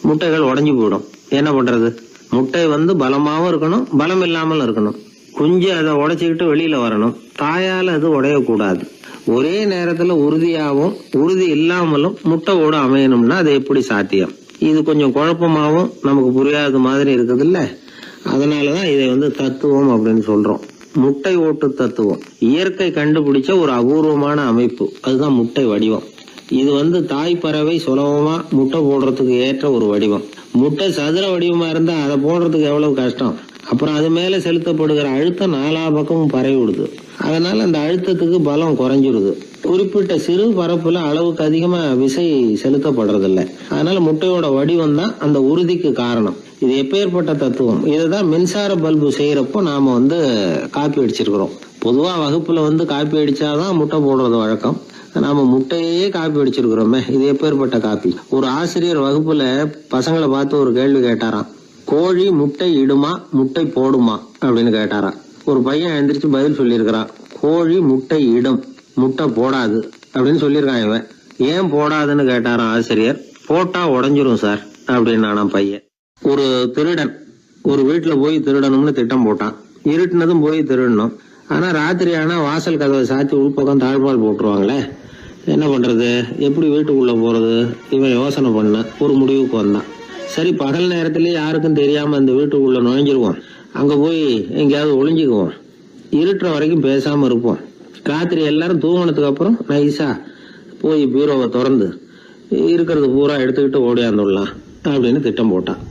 Speaker 1: முட்டைகள் உடைஞ்சு போயிடும். என்ன பண்றது? முட்டை பலமாவும் இருக்கணும், பலம் இல்லாமல் இருக்கணும். குஞ்சு அதை உடைச்சுக்கிட்டு வெளியில வரணும். தாயால அது உடையக்கூடாது. ஒரே நேரத்துல உறுதியாகவும் உறுதி இல்லாமலும் முட்டை ஓடு அமையணும்னா அது எப்படி சாத்தியம்? இது கொஞ்சம் குழப்பமாவும் நமக்கு புரியாத மாதிரி இருக்குது இல்ல. அதனாலதான் இதை தத்துவம் அப்படின்னு சொல்றோம். முட்டை ஓட்டு தத்துவம் இயற்கை கண்டுபிடிச்ச ஒரு அபூர்வமான அமைப்பு. அதுதான் முட்டை வடிவம். இது தாய் பறவை சுலபமா முட்டை போடுறதுக்கு ஏற்ற ஒரு வடிவம். முட்டை சதுர வடிவமா இருந்தா அதை போடுறதுக்கு எவ்வளவு கஷ்டம். அப்புறம் அது மேல செலுத்தப்படுகிற அழுத்தம் நாலா பக்கமும் பரவி விடுது. அதனால அந்த அழுத்தத்துக்கு பலம் குறைஞ்சிருது. குறிப்பிட்ட சிறு பரப்புல அளவுக்கு அதிகமா விசை செலுத்தப்படுறது இல்ல. அதனால முட்டையோட வடிவம் தான் அந்த உறுதிக்கு காரணம். இது எப்பேற்பட்ட தத்துவம்? இதுதான் மின்சார பல்பு செய்யறப்போ நாம காப்பி அடிச்சிருக்கிறோம். பொதுவா வகுப்புல காப்பி அடிச்சாதான் முட்டை போடுறது வழக்கம். நாம முட்டையே காப்பி அடிச்சிருக்கிறோமே, இது எப்பேற்பட்ட காப்பி? ஒரு ஆசிரியர் வகுப்புல பசங்களை பார்த்து ஒரு கேள்வி கேட்டாராம். கோழி முட்டை இடுமா, முட்டை போடுமா அப்படின்னு கேட்டாராம். ஒரு பையன் எழுந்திரிச்சு பதில் சொல்லியிருக்கிறான். கோழி முட்டை இடும், முட்டை போடாது அப்படின்னு சொல்லியிருக்கான். இவன் ஏன் போடாதுன்னு கேட்டாராம் ஆசிரியர். போட்டா உடஞ்சிரும் சார் அப்படின்னு நானா பையன். ஒரு திருடன் ஒரு வீட்டுல போய் திருடணும்னு திட்டம் போட்டான். இருட்டுனதும் போய் திருடணும். ஆனா ராத்திரி ஆனா வாசல் கதவை சாத்தி உள்பக்கம் தாழ்பால் போட்டுருவாங்களே, என்ன பண்றது, எப்படி வீட்டுக்குள்ள போறது? இவன் யோசனை பண்ண ஒரு முடிவுக்கு வந்தான். சரி, பகல் நேரத்திலேயே யாருக்கும் தெரியாம அந்த வீட்டுக்குள்ள நுழைஞ்சிருவோம், அங்க போய் எங்கேயாவது ஒளிஞ்சுக்குவோம், இருட்டுற வரைக்கும் பேசாம இருப்போம். ராத்திரி எல்லாரும் தூங்கினதுக்கு அப்புறம் நைஸா போய் பீரோவை திறந்து இருக்கிறது பூரா எடுத்துக்கிட்டு ஓடியாந்துடலாம் அப்படின்னு திட்டம் போட்டான்.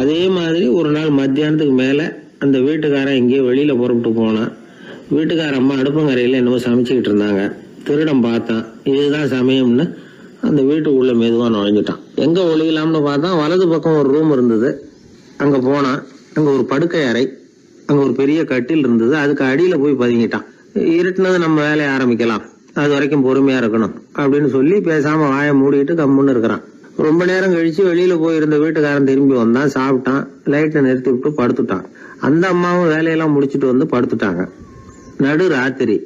Speaker 1: அதே மாதிரி ஒரு நாள் மத்தியானத்துக்கு மேல அந்த வீட்டுக்காரன் எங்கேயோ வெளியில புறப்பட்டு போனான். வீட்டுக்கார அம்மா அடுப்பங்கரையில என்னவோ சமைச்சுக்கிட்டு இருந்தாங்க. திருடன் பார்த்தான். இதுதான் சமயம்னு அந்த வீட்டுக்குள்ள மெதுவா நுழைஞ்சிட்டான். எங்க ஒளியலாம்னு பார்த்தா வலது பக்கம் ஒரு ரூம் இருந்தது. அங்க போனான். அங்க ஒரு படுக்கை அறை, அங்க ஒரு பெரிய கட்டில் இருந்தது. அதுக்கு அடியில போய் பதுங்கிட்டான். இருட்டுனது நம்ம வேலையை ஆரம்பிக்கலாம், அது வரைக்கும் பொறுமையா இருக்கணும் அப்படின்னு சொல்லி பேசாம வாயை மூடிட்டு கம்முன்னு இருக்கிறான். ரொம்ப நேரம் கழிச்சு வெளியில போயிருந்த வீட்டுக்காரன் திரும்பி வந்தான். சாப்பிட்டான். லைட்டை நிறுத்தி விட்டு படுத்துட்டான். அந்த அம்மாவும் வேலையெல்லாம் முடிச்சுட்டு படுத்துட்டாங்க. நடு ராத்திரி,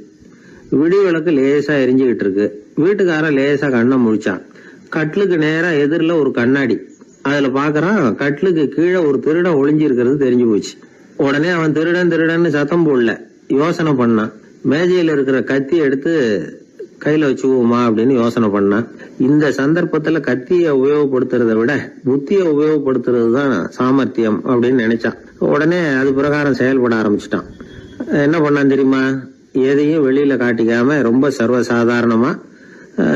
Speaker 1: விடி விளக்கு லேசா எரிஞ்சுக்கிட்டு இருக்கு. வீட்டுக்காரன் லேசா கண்ணை முழிச்சான். கட்லுக்கு நேரா எதிரில ஒரு கண்ணாடி. அதுல பாக்குறான், கட்லுக்கு கீழே ஒரு திருடன் ஒளிஞ்சு இருக்கிறது தெரிஞ்சு போச்சு. உடனே அவன் திருடன் திருடன்னு சத்தம் போடல, யோசனை பண்ணான். மேஜையில இருக்கிற கத்தி எடுத்து கையில வச்சுக்குவோமா அப்படின்னு யோசனை பண்ணான். இந்த சந்தர்ப்பத்துல கத்திய உபயோகப்படுத்துறத விட புத்திய உபயோகப்படுத்துறது தான் சாமர்த்தியம் அப்படின்னு நினைச்சான். உடனே அது பிரகாரம் செயல்பட ஆரம்பிச்சிட்டான். என்ன பண்ணான் தெரியுமா? எதையும் வெளியில காட்டிக்காம ரொம்ப சர்வசாதாரணமா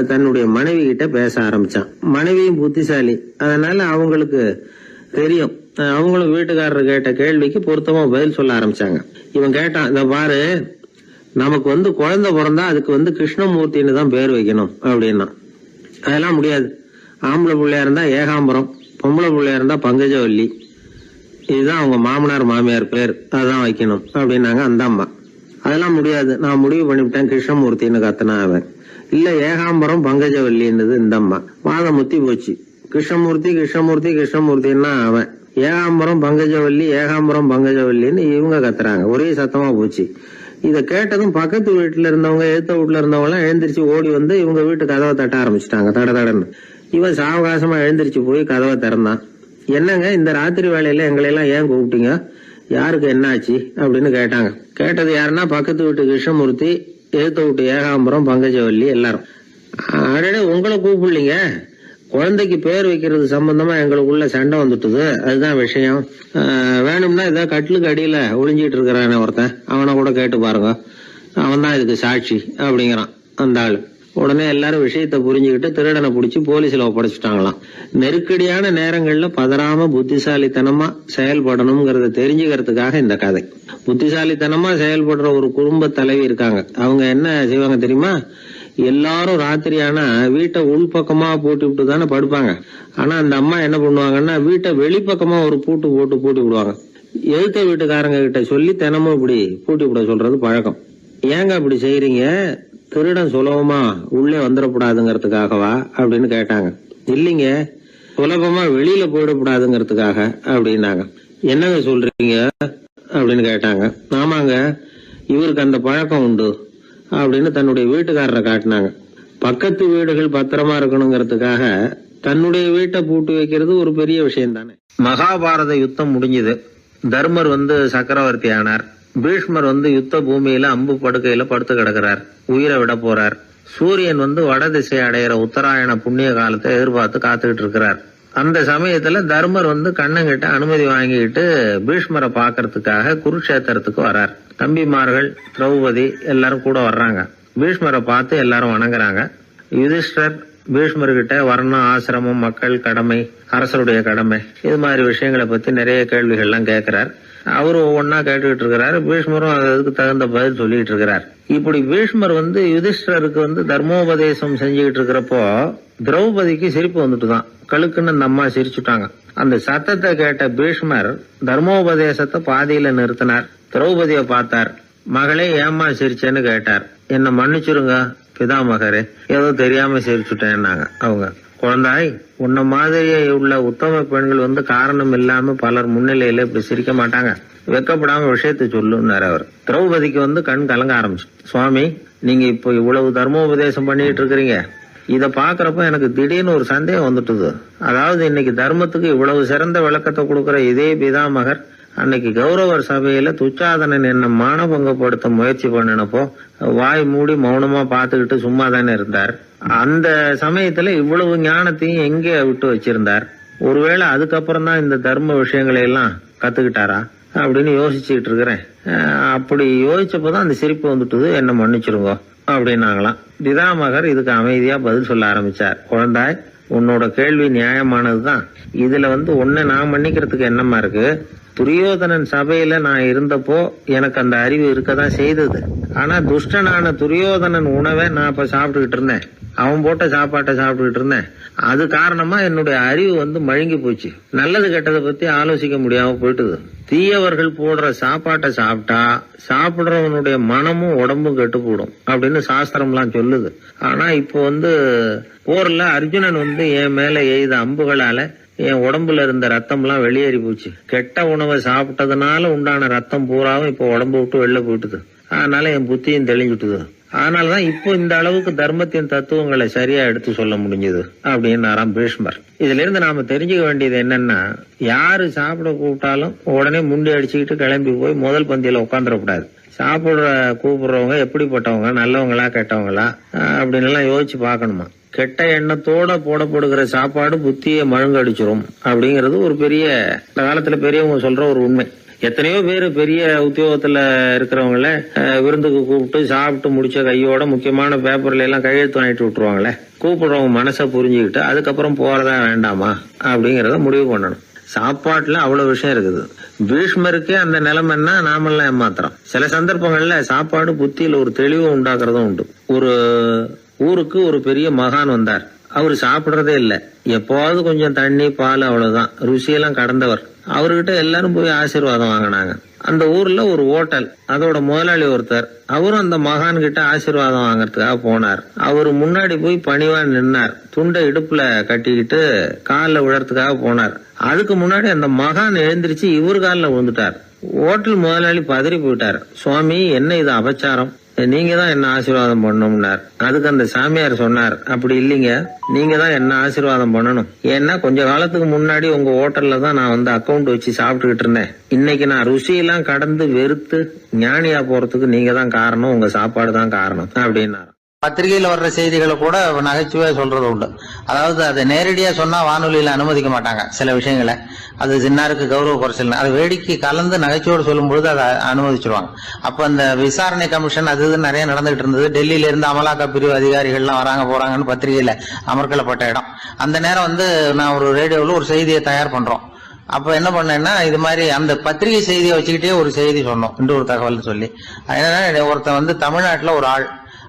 Speaker 1: தன்னுடைய மனைவி கிட்ட பேச ஆரம்பிச்சான். மனைவியும் புத்திசாலி, அதனால அவங்களுக்கு தெரியும். அவங்களும் வீட்டுக்காரர் கேட்ட கேள்விக்கு பொருத்தமா பதில் சொல்ல ஆரம்பிச்சாங்க. இவன் கேட்டான், இத பாரு, நமக்கு குழந்தை பிறந்தா அதுக்கு கிருஷ்ணமூர்த்தின்னு தான் பேர் வைக்கணும் அப்படின்னா. அதெல்லாம் முடியாது. ஆம்பளை பிள்ளையா இருந்தா ஏகாம்பரம், பொம்பளை பிள்ளையா இருந்தா பங்கஜவல்லி, இதுதான் அவங்க மாமனார் மாமியார் பேர், அதான் வைக்கணும் அப்படின்னாங்க அந்த அம்மா. அதெல்லாம் முடியாது, நான் முடிவு பண்ணிவிட்டேன் கிருஷ்ணமூர்த்தின்னு கத்துனா அவன். இல்ல ஏகாம்பரம் பங்கஜவல்லின்றது இந்த அம்மா. வாதம் முத்தி போச்சு. கிருஷ்ணமூர்த்தி கிருஷ்ணமூர்த்தி கிருஷ்ணமூர்த்தின்னா அவன். ஏகாம்பரம் பங்கஜவல்லி ஏகாம்பரம் பங்கஜவல்லின்னு இவங்க கத்துறாங்க. ஒரே சத்தமா போச்சு. இத கேட்டதும் பக்கத்து வீட்டுல இருந்தவங்க, எழுத்த வீட்டுல இருந்தவங்க எல்லாம் எழுந்திரிச்சு ஓடி இவங்க வீட்டு கதவை தட்ட ஆரம்பிச்சுட்டாங்க. தட தடன்னு இவன் சாவகாசமா எழுந்திருச்சு போய் கதவை திறந்தான். என்னங்க இந்த ராத்திரி வேலையில எங்களை எல்லாம் ஏன் கூப்பிட்டீங்க, யாருக்கு என்னாச்சு அப்படின்னு கேட்டாங்க. கேட்டது யாருன்னா பக்கத்து வீட்டு கிருஷ்ணமூர்த்தி, எதிர்த்த வீட்டு ஏகாம்பரம், பங்கஜவல்லி எல்லாரும். அடடே உங்களை கூப்பிடலீங்க, குழந்தைக்கு பேர் வைக்கிறது சம்பந்தமா எங்களுக்குள்ள சண்டை வந்துட்டுது, அதுதான் விஷயம். வேணும்னா இதை கட்டிலுக்கு அடியில ஒளிஞ்சிட்டு இருக்கிறானே ஒருத்தன், அவனை கூட கேட்டு பாருங்க, அவன் தான் இதுக்கு சாட்சி அப்படிங்கிறான் அந்த ஆளு. உடனே எல்லாரும் விஷயத்த புரிஞ்சுக்கிட்டு திருடனை பிடிச்சி போலீஸ்ல ஒப்படைச்சிட்டாங்களாம். நெருக்கடியான நேரங்கள்ல பதறாம புத்திசாலித்தனமா செயல்படணுங்கிறத தெரிஞ்சுக்கிறதுக்காக இந்த கதை. புத்திசாலித்தனமா செயல்படுற ஒரு குடும்ப தலைவி இருக்காங்க. அவங்க என்ன செய்வாங்க தெரியுமா, எல்லாரும் ராத்திரியானா வீட்டை உள்பக்கமா போட்டு விட்டு தானே படுப்பாங்க. ஆனா அந்த அம்மா என்ன பண்ணுவாங்கன்னா வீட்டை வெளிப்பக்கமா ஒரு பூட்டு போட்டு பூட்டி விடுவாங்க. எழுத்த வீட்டுக்காரங்க கிட்ட சொல்லி தினமும் இப்படி பூட்டி விட சொல்றது பழக்கம். ஏங்க அப்படி செய்யறீங்க, திருடன் சுலபமா உள்ளே வந்துடக்கூடாதுங்கிறதுக்காகவா அப்படின்னு கேட்டாங்க. இல்லைங்க, சுலபமா வெளியில போயிடக்கூடாதுங்கிறதுக்காக அப்படின்னாங்க. என்னங்க சொல்றீங்க அப்படின்னு கேட்டாங்க. ஆமாங்க, இவருக்கு அந்த பழக்கம் உண்டு அப்படின்னு தன்னுடைய வீட்டுக்காரரை காட்டினாங்க. பக்கத்து வீடுகள் பத்திரமா இருக்கணுங்கிறதுக்காக தன்னுடைய வீட்டை பூட்டி வைக்கிறது ஒரு பெரிய விஷயம் தானே. மகாபாரத யுத்தம் முடிஞ்சது. தர்மர் சக்கரவர்த்தி ஆனார். பீஷ்மர் யுத்த பூமியில அம்பு படுக்கையில படுத்து கிடக்கிறார், உயிரை விட போறார். சூரியன் வட திசை அடையிற உத்தராயண புண்ணிய காலத்தை எதிர்பார்த்து காத்துக்கிட்டு இருக்கிறார். அந்த சமயத்துல தர்மர் கண்ணங்கிட்ட அனுமதி வாங்கிட்டு பீஷ்மரை பாக்கிறதுக்காக குருக்ஷேத்திரத்துக்கு வர்றார். தம்பிமார்கள், திரௌபதி எல்லாரும் கூட வர்றாங்க. பீஷ்மரை பார்த்து எல்லாரும் வணங்குறாங்க. யுதிஷ்டர் பீஷ்மர்கிட்ட வர்ணம், ஆசிரமம், மக்கள் கடமை, அரசருடைய கடமை, இது மாதிரி விஷயங்களை பத்தி நிறைய கேள்விகள்லாம் கேட்கிறார். அவரும் ஒவ்வொன்னா கேட்டுக்கிட்டு இருக்கிறாரு. பீஷ்மரும் அதுக்கு தகுந்த பதில் சொல்லிட்டு இருக்கிறார். இப்படி பீஷ்மர் யுதிஷ்டருக்கு தர்மோபதேசம் செஞ்சுக்கிட்டு இருக்கிறப்போ திரௌபதிக்கு சிரிப்பு வந்துட்டுதான். கழுக்குன்னு அந்த அம்மா சிரிச்சுட்டாங்க. அந்த சத்தத்தை கேட்ட பீஷ்மர் தர்மோபதேசத்தை பாதியில நிறுத்தினார். திரௌபதியை பார்த்தார். மகளே ஏம்மா சிரிச்சேன்னு கேட்டார். என்ன மன்னிச்சிருங்க பிதாமகரே, ஏதோ தெரியாம சிரிச்சுட்டேன்னாங்க அவங்க. குழந்தாய், உன்ன மாதிரியே உள்ள உத்தம பெண்கள் காரணம் இல்லாம பலர் முன்னிலையில இப்படி சிரிக்க மாட்டாங்க, வெக்கப்படாம விஷயத்தை சொல்லுன்னாரு அவர். திரௌபதிக்கு கண் கலங்க ஆரம்பிச்சு. சுவாமி, நீங்க இப்போ இவ்வளவு தர்மோபதேசம் பண்ணிட்டு இருக்கிறீங்க, இத பாக்குறப்ப எனக்கு திடீர்னு ஒரு சந்தேகம் வந்துட்டுது. அதாவது இன்னைக்கு தர்மத்துக்கு இவ்வளவு சிறந்த விளக்கத்தை கொடுக்கற இதே பிதாமகர் அன்னைக்கு கௌரவர் சபையில துச்சாதனன் என்ன மானபங்கப்படுத்த முயற்சி பண்ணினப்போ வாய் மூடி மௌனமா பாத்துக்கிட்டு சும்மா தானே இருந்தார். அந்த சமயத்துல இவ்வளவு ஞானத்தையும் எங்கே விட்டு வச்சிருந்தார்? ஒருவேளை அதுக்கப்புறம் தான் இந்த தர்ம விஷயங்களை எல்லாம் கத்துக்கிட்டாரா அப்படின்னு யோசிச்சுட்டு இருக்கிறேன். அப்படி யோசிச்சப்பதான் அந்த சிரிப்பு வந்துட்டுது, என்ன மன்னிச்சிருங்க அப்படின்னாங்களாம். பிதாமகர் இதுக்கு அமைதியா பதில் சொல்ல ஆரம்பிச்சார். குழந்தாய், உன்னோட கேள்வி நியாயமானதுதான். இதுல உன்னை நான் மன்னிக்கிறதுக்கு என்னமா இருக்கு? துரியோதனன் சபையில நான் இருந்தப்போ எனக்கு அந்த அறிவு இருக்கதான் செய்தது. ஆனா துஷ்டனான துரியோதனன் உணவை நான் இப்ப சாப்பிட்டுக்கிட்டு இருந்தேன், அவன் போட்ட சாப்பாட்டை சாப்பிட்டுக்கிட்டு இருந்தேன். அது காரணமா என்னுடைய அறிவு மழுங்கி போச்சு. நல்லது கெட்டதை பத்தி ஆலோசிக்க முடியாம போயிட்டுது. தீயவர்கள் போடுற சாப்பாட்டை சாப்பிட்டா சாப்பிடுறவனுடைய மனமும் உடம்பும் கெட்டு போடும் அப்படின்னு சாஸ்திரம்லாம் சொல்லுது. ஆனா இப்போ போர்ல அர்ஜுனன் என் மேல எய்த அம்புகளால என் உடம்புல இருந்த ரத்தம் எல்லாம் வெளியேறி போச்சு. கெட்ட உணவை சாப்பிட்டதுனால உண்டான ரத்தம் பூராவும் இப்போ உடம்பு விட்டு வெளில போயிட்டுது. அதனால என் புத்தியும் தெளிஞ்சுட்டுது. அதனாலதான் இப்போ இந்த அளவுக்கு தர்மத்தின் தத்துவங்களை சரியா எடுத்து சொல்ல முடிஞ்சது அப்படின்னு பீஷ்மர். இதுல இருந்து நாம தெரிஞ்சுக்க வேண்டியது என்னன்னா, யாரு சாப்பிட கூப்பிட்டாலும் உடனே முண்டி அடிச்சுக்கிட்டு கிளம்பி போய் முதல் பந்தியில உட்காந்துடக்கூடாது. சாப்பிடுற கூப்பிடுறவங்க எப்படிப்பட்டவங்க, நல்லவங்களா கெட்டவங்களா அப்படின்னு எல்லாம் யோசிச்சு பாக்கணுமா. கெட்ட எண்ணத்தோட போடப்படுகிற சாப்பாடு புத்தியை மழுங்கடிச்சிரும் அப்படிங்கறது ஒரு பெரிய காலத்துல பெரியவங்க சொல்ற ஒரு உண்மை. எத்தனையோ பேர் பெரிய உத்தியோகத்துல இருக்கிறவங்கள விருந்துக்கு கூப்பிட்டு சாப்பிட்டு முடிச்ச கையோட முக்கியமான பேப்பர்ல எல்லாம் கையெழுத்து வாங்கிட்டு விட்டுருவாங்களே. கூப்பிடுறவங்க மனசை புரிஞ்சுக்கிட்டு அதுக்கப்புறம் போறதா வேண்டாமா அப்படிங்கறத முடிவு பண்ணணும். சாப்பாட்டுல அவ்வளவு விஷயம் இருக்குது. பீஷ்மருக்கே அந்த நிலைமைன்னா நாமெல்லாம் ஏமாத்திரம். சில சந்தர்ப்பங்கள்ல சாப்பாடு புத்தியில ஒரு தெளிவு உண்டாக்குறதும் உண்டு. ஒரு ஊருக்கு ஒரு பெரிய மகான் வந்தார். அவரு சாப்பிடுறதே இல்ல, எப்போவாவது கொஞ்சம் தண்ணி பால் அவ்வளவுதான், ருசியெல்லாம் கடந்தவர். அவர்கிட்ட எல்லாரும் போய் ஆசீர்வாதம் வாங்கினாங்க. அந்த ஊர்ல ஒரு ஹோட்டல், அதோட முதலாளி ஒருத்தர், அவரும் அந்த மகான் கிட்ட ஆசீர்வாதம் வாங்கறதுக்காக போனார். அவரு முன்னாடி போய் பணிவா நின்னார். துண்டை இடுப்புல கட்டிக்கிட்டு காலில் விழறதுக்காக போனார். அதுக்கு முன்னாடி அந்த மகான் எழுந்திருச்சு இவர் காலில் விழுந்துட்டார். ஹோட்டல் முதலாளி பதறி போயிட்டார். சுவாமி, என்ன இது அபச்சாரம், நீங்க தான் என்ன ஆசீர்வாதம் பண்ணணும்னார். அதுக்கு அந்த சாமியார் சொன்னார், அப்படி இல்லைங்க, நீங்க தான் என்ன ஆசீர்வாதம் பண்ணணும். ஏன்னா கொஞ்ச காலத்துக்கு முன்னாடி உங்க ஹோட்டல்ல தான் நான் வந்து அக்கௌண்ட் வச்சு சாப்பிட்டுக்கிட்டு இருந்தேன். இன்னைக்கு நான் ருசியெல்லாம் கடந்து வெறுத்து ஞானியா போறதுக்கு நீங்க தான் காரணம், உங்க சாப்பாடு தான் காரணம் அப்படின்னாரு.
Speaker 2: பத்திரிகையில வர்ற செய்திகளை கூட நகைச்சுவையா சொல்றது உண்டு. அதாவது அதை நேரடியா சொன்னா வானொலியில அனுமதிக்க மாட்டாங்க சில விஷயங்களை. அது சின்னாருக்கு கௌரவ குறைச்சல், அது வேடிக்கை கலந்து நகைச்சுவோடு சொல்லும் பொழுது அதை அனுமதிச்சிருவாங்க. அப்ப அந்த விசாரணை கமிஷன் அது இது நிறைய நடந்துகிட்டு இருந்தது. டெல்லியில இருந்து அமலாக்க பிரிவு அதிகாரிகள்லாம் வராங்க போறாங்கன்னு பத்திரிகையில அமர்க்கலப்பட்ட இடம். அந்த நேரம் வந்து நான் ஒரு ரேடியோவில் ஒரு செய்தியை தயார் பண்றோம். அப்ப என்ன பண்ணேன்னா, இது மாதிரி அந்த பத்திரிகை செய்தியை வச்சுக்கிட்டே ஒரு செய்தி சொன்னோம், இன்னொரு தகவல் சொல்லி. என்னன்னா, ஒருத்தன் வந்து தமிழ்நாட்டுல ஒரு ஆள்,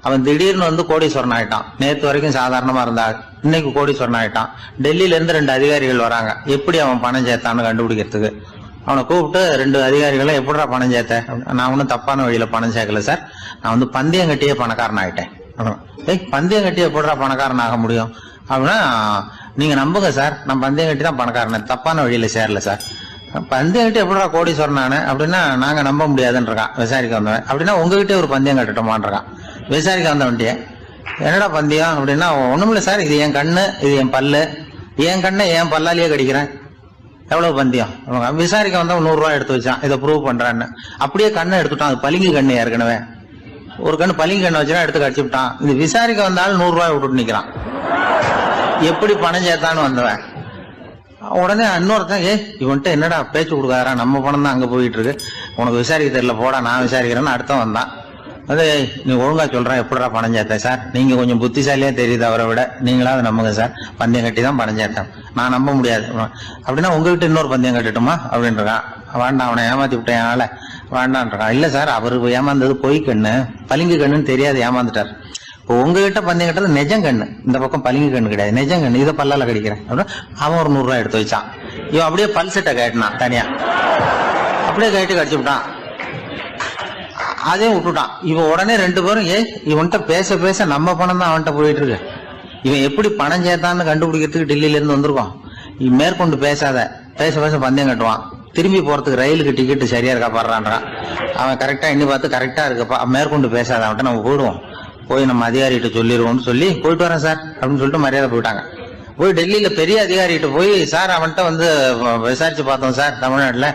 Speaker 2: அவன் திடீர்னு வந்து கோடீஸ்வரன் ஆயிட்டான். நேற்று வரைக்கும் சாதாரணமா இருந்தாள், இன்னைக்கு கோடீஸ்வரன் ஆயிட்டான். டெல்லியில இருந்து 2 அதிகாரிகள் வராங்க, எப்படி அவன் பணம் சேர்த்தான்னு கண்டுபிடிக்கிறதுக்கு. அவனை கூப்பிட்டு 2 அதிகாரிகளும் எப்படிடா பணம் சேர்த்த? நான் ஒன்னும் தப்பான வழியில பணம் சேர்க்கல சார், நான் வந்து பந்தயம் கட்டியே பணக்காரன் ஆயிட்டேன். பந்தயம் கட்டி எப்படிடா பணக்காரன் ஆக முடியும் அப்படின்னா, நீங்க நம்புங்க சார், நான் பந்தயம் கட்டி தான் பணக்காரன், தப்பான வழியில சேரல சார். பந்தயம் கட்டி எப்படிடா கோடீஸ்வரன் ஆனேன் அப்படின்னா, நாங்க நம்ப முடியாதுன்னு இருக்கான் விசாரிக்க வந்தவன். அப்படின்னா உங்ககிட்ட ஒரு பந்தயம் கட்டட்டுமான் இருக்கான் விசாரிக்க வந்தவன்ட்டிய. என்னடா பந்தயம் அப்படின்னா, ஒண்ணுமில்ல சார், இது என் கண்ணு, இது என் பல்லு, என் கண்ணை என் பல்லாலேயே கடிக்கிறேன், எவ்வளவு பந்தயம். விசாரிக்க வந்தவன் 100 ரூபாய் எடுத்து வச்சான், இதை ப்ரூவ் பண்றான்னு. அப்படியே கண்ணை எடுத்துட்டான், அது பளிங்கு கண்ணு. ஏற்கனவே ஒரு கண்ணு பளிங்கு கண்ணை வச்சுனா எடுத்து கடிச்சு விட்டான். இது விசாரிக்க வந்தாலும் 100 ரூபாய் விட்டுட்டு நிக்கிறான். எப்படி பணம் சேர்த்தான்னு வந்தவன். உடனே இன்னொருத்தன், இவன்ட்ட என்னடா பேச்சு கொடுக்காரா, நம்ம பணம் தான் அங்க போயிட்டு இருக்கு, உனக்கு விசாரிக்க தெரியல, போடா நான் விசாரிக்கிறேன்னு அடுத்தவன் வந்தான். அது நீ ஒழுங்கா சொல்றேன், எப்படிடா பணம் சேர்த்தேன் சார், நீங்க கொஞ்சம் புத்திசாலியா தெரியுது அவரை விட, நீங்களாவது நம்புங்க சார், பந்தயம் கட்டி தான் பணம் சேர்த்தேன், நான் நம்ப முடியாது. அப்படின்னா உங்ககிட்ட இன்னொரு பந்தயம் கட்டட்டுமா அப்படின்றான். வேண்டாம், அவனை ஏமாத்தி விட்டேன் ஆள வேண்டான்றான். இல்ல சார், அவரு ஏமாந்தது பொய் கண்ணு, பளிங்கு கண்ணுன்னு தெரியாது, ஏமாந்துட்டார். இப்போ உங்ககிட்ட பந்தயம் கட்டுறது நெஜம் கண்ணு, இந்த பக்கம் பளிங்கு கண்ணு கிடையாது, நெஜம் கண்ணு, இதை பல்லால கடிக்கிறேன் அப்படின்னா அவன் ஒரு 100 ரூபாய் எடுத்து வச்சான். இவன் அப்படியே பல்செட்டை கட்டினான் தனியா, அப்படியே கட்டி கடிச்சு விட்டான். அதே விட்டுட்டான். இவன் உடனே 2 பேரும், இவன்கிட்ட பேச பேச நம்ம பணம் தான் அவன்கிட்ட போயிட்டு இருக்கு, இவன் எப்படி பணம் சேர்த்தான்னு கண்டுபிடிக்கிறதுக்கு டெல்லியில இருந்து வந்திருக்கோம், மேற்கொண்டு பேசாத, பேச பேச பந்தயம் கட்டுவான். திரும்பி போறதுக்கு ரயிலுக்கு டிக்கெட் சரியா இருக்கா பாடுறான்றான். அவன் கரெக்டா எண்ணி பார்த்து கரெக்டா இருக்கப்பா, மேற்கொண்டு பேசாத, அவன்கிட்ட நம்ம போயிடுவோம், போய் நம்ம அதிகாரிகிட்ட சொல்லிடுவோம்னு சொல்லி போயிட்டு வரேன் சார் அப்படின்னு சொல்லிட்டு மரியாதை போயிட்டாங்க. போய் டெல்லியில பெரிய அதிகாரிகிட்ட போய், சார் அவன்கிட்ட வந்து விசாரிச்சு பார்த்தோம் சார், தமிழ்நாட்டுல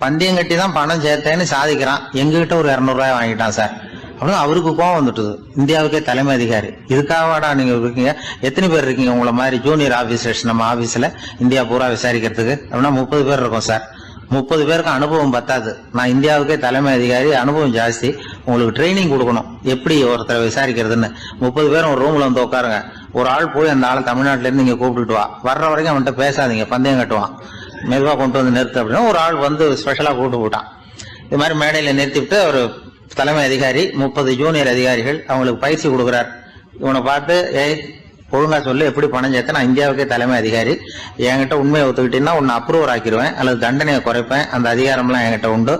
Speaker 2: பந்தயம் கட்டி தான் பணம் சேர்த்தேன்னு சாதிக்கிறான், எங்ககிட்ட ஒரு 200 ரூபாய் வாங்கிட்டான் சார் அப்படின்னு. அவருக்கு கோவம் வந்துட்டுது. இந்தியாவுக்கே தலைமை அதிகாரி, இதுக்காகவாடா நீங்க இருக்கீங்க, எத்தனை பேர் இருக்கீங்க உங்களை மாதிரி ஜூனியர் ஆபீசர்ஸ் நம்ம ஆபீஸ்ல இந்தியா பூரா விசாரிக்கிறதுக்கு அப்படின்னா? 30 பேர் இருக்கோம் சார். 30 பேருக்கு அனுபவம் பத்தாது, நான் இந்தியாவுக்கே தலைமை அதிகாரி, அனுபவம் ஜாஸ்தி, உங்களுக்கு ட்ரைனிங் கொடுக்கணும் எப்படி ஒருத்தரை விசாரிக்கிறதுன்னு. 30 பேரும் ஒரு ரூம்ல வந்து உட்காருங்க, ஒரு ஆள் போய் அந்த ஆளை தமிழ்நாட்டுல இருந்து நீங்க கூப்பிட்டுட்டு வா, வர்ற வரைக்கும் அவன்கிட்ட பேசாதீங்க, பந்தயம் கட்டுவான், மெதுவா கொண்டு வந்து நிறுத்து அப்படின்னா ஒரு ஆள் வந்து ஸ்பெஷலா கூப்பிட்டு போட்டான். இது மாதிரி மேடையில நிறுத்திவிட்டு ஒரு தலைமை அதிகாரி 30 ஜூனியர் அதிகாரிகள் அவங்களுக்கு பயிற்சி கொடுக்குறார். இவனை பார்த்து, ஒழுங்கா சொல்லு, எப்படி பணம் சேர்த்த, நான் இந்தியாவுக்கே தலைமை அதிகாரி, என்கிட்ட உண்மையை ஒத்துக்கிட்டீங்கன்னா உன்னை அப்ரூவர் ஆக்கிடுவேன் அல்லது தண்டனையை குறைப்பேன், அந்த அதிகாரம்லாம் என்கிட்ட உண்டு,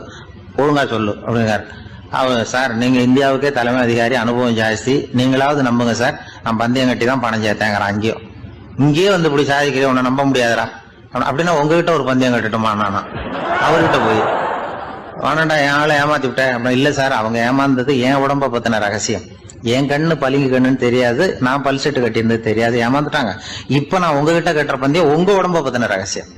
Speaker 2: ஒழுங்கா சொல்லு அப்படிங்கிறார். அவர், சார் நீங்க இந்தியாவுக்கே தலைமை அதிகாரி, அனுபவம் ஜாஸ்தி, நீங்களாவது நம்புங்க சார், நான் பந்தயம் கட்டி தான் பணம் சேர்த்தேங்கிறான். இங்கேயே வந்து இப்படி சாதிக்கிறேன், உன்னை நம்ப முடியாதரா அப்படின்னா உங்ககிட்ட ஒரு பந்தயம் கட்டட்டுமா நானா அவர்கிட்ட போய், வேணாண்டா என் ஆளை ஏமாத்தி விட்டேன் அப்படின்னா. இல்ல சார், அவங்க ஏமாந்தது என் உடம்ப பத்தின ரகசியம், என் கண்ணு பளிங்கு கண்ணுன்னு தெரியாது, நான் பல்செட்டு கட்டியிருந்தது தெரியாது, ஏமாந்துட்டாங்க. இப்ப நான் உங்ககிட்ட கட்டுற பந்தயம் உங்க உடம்ப பத்தின ரகசியம்.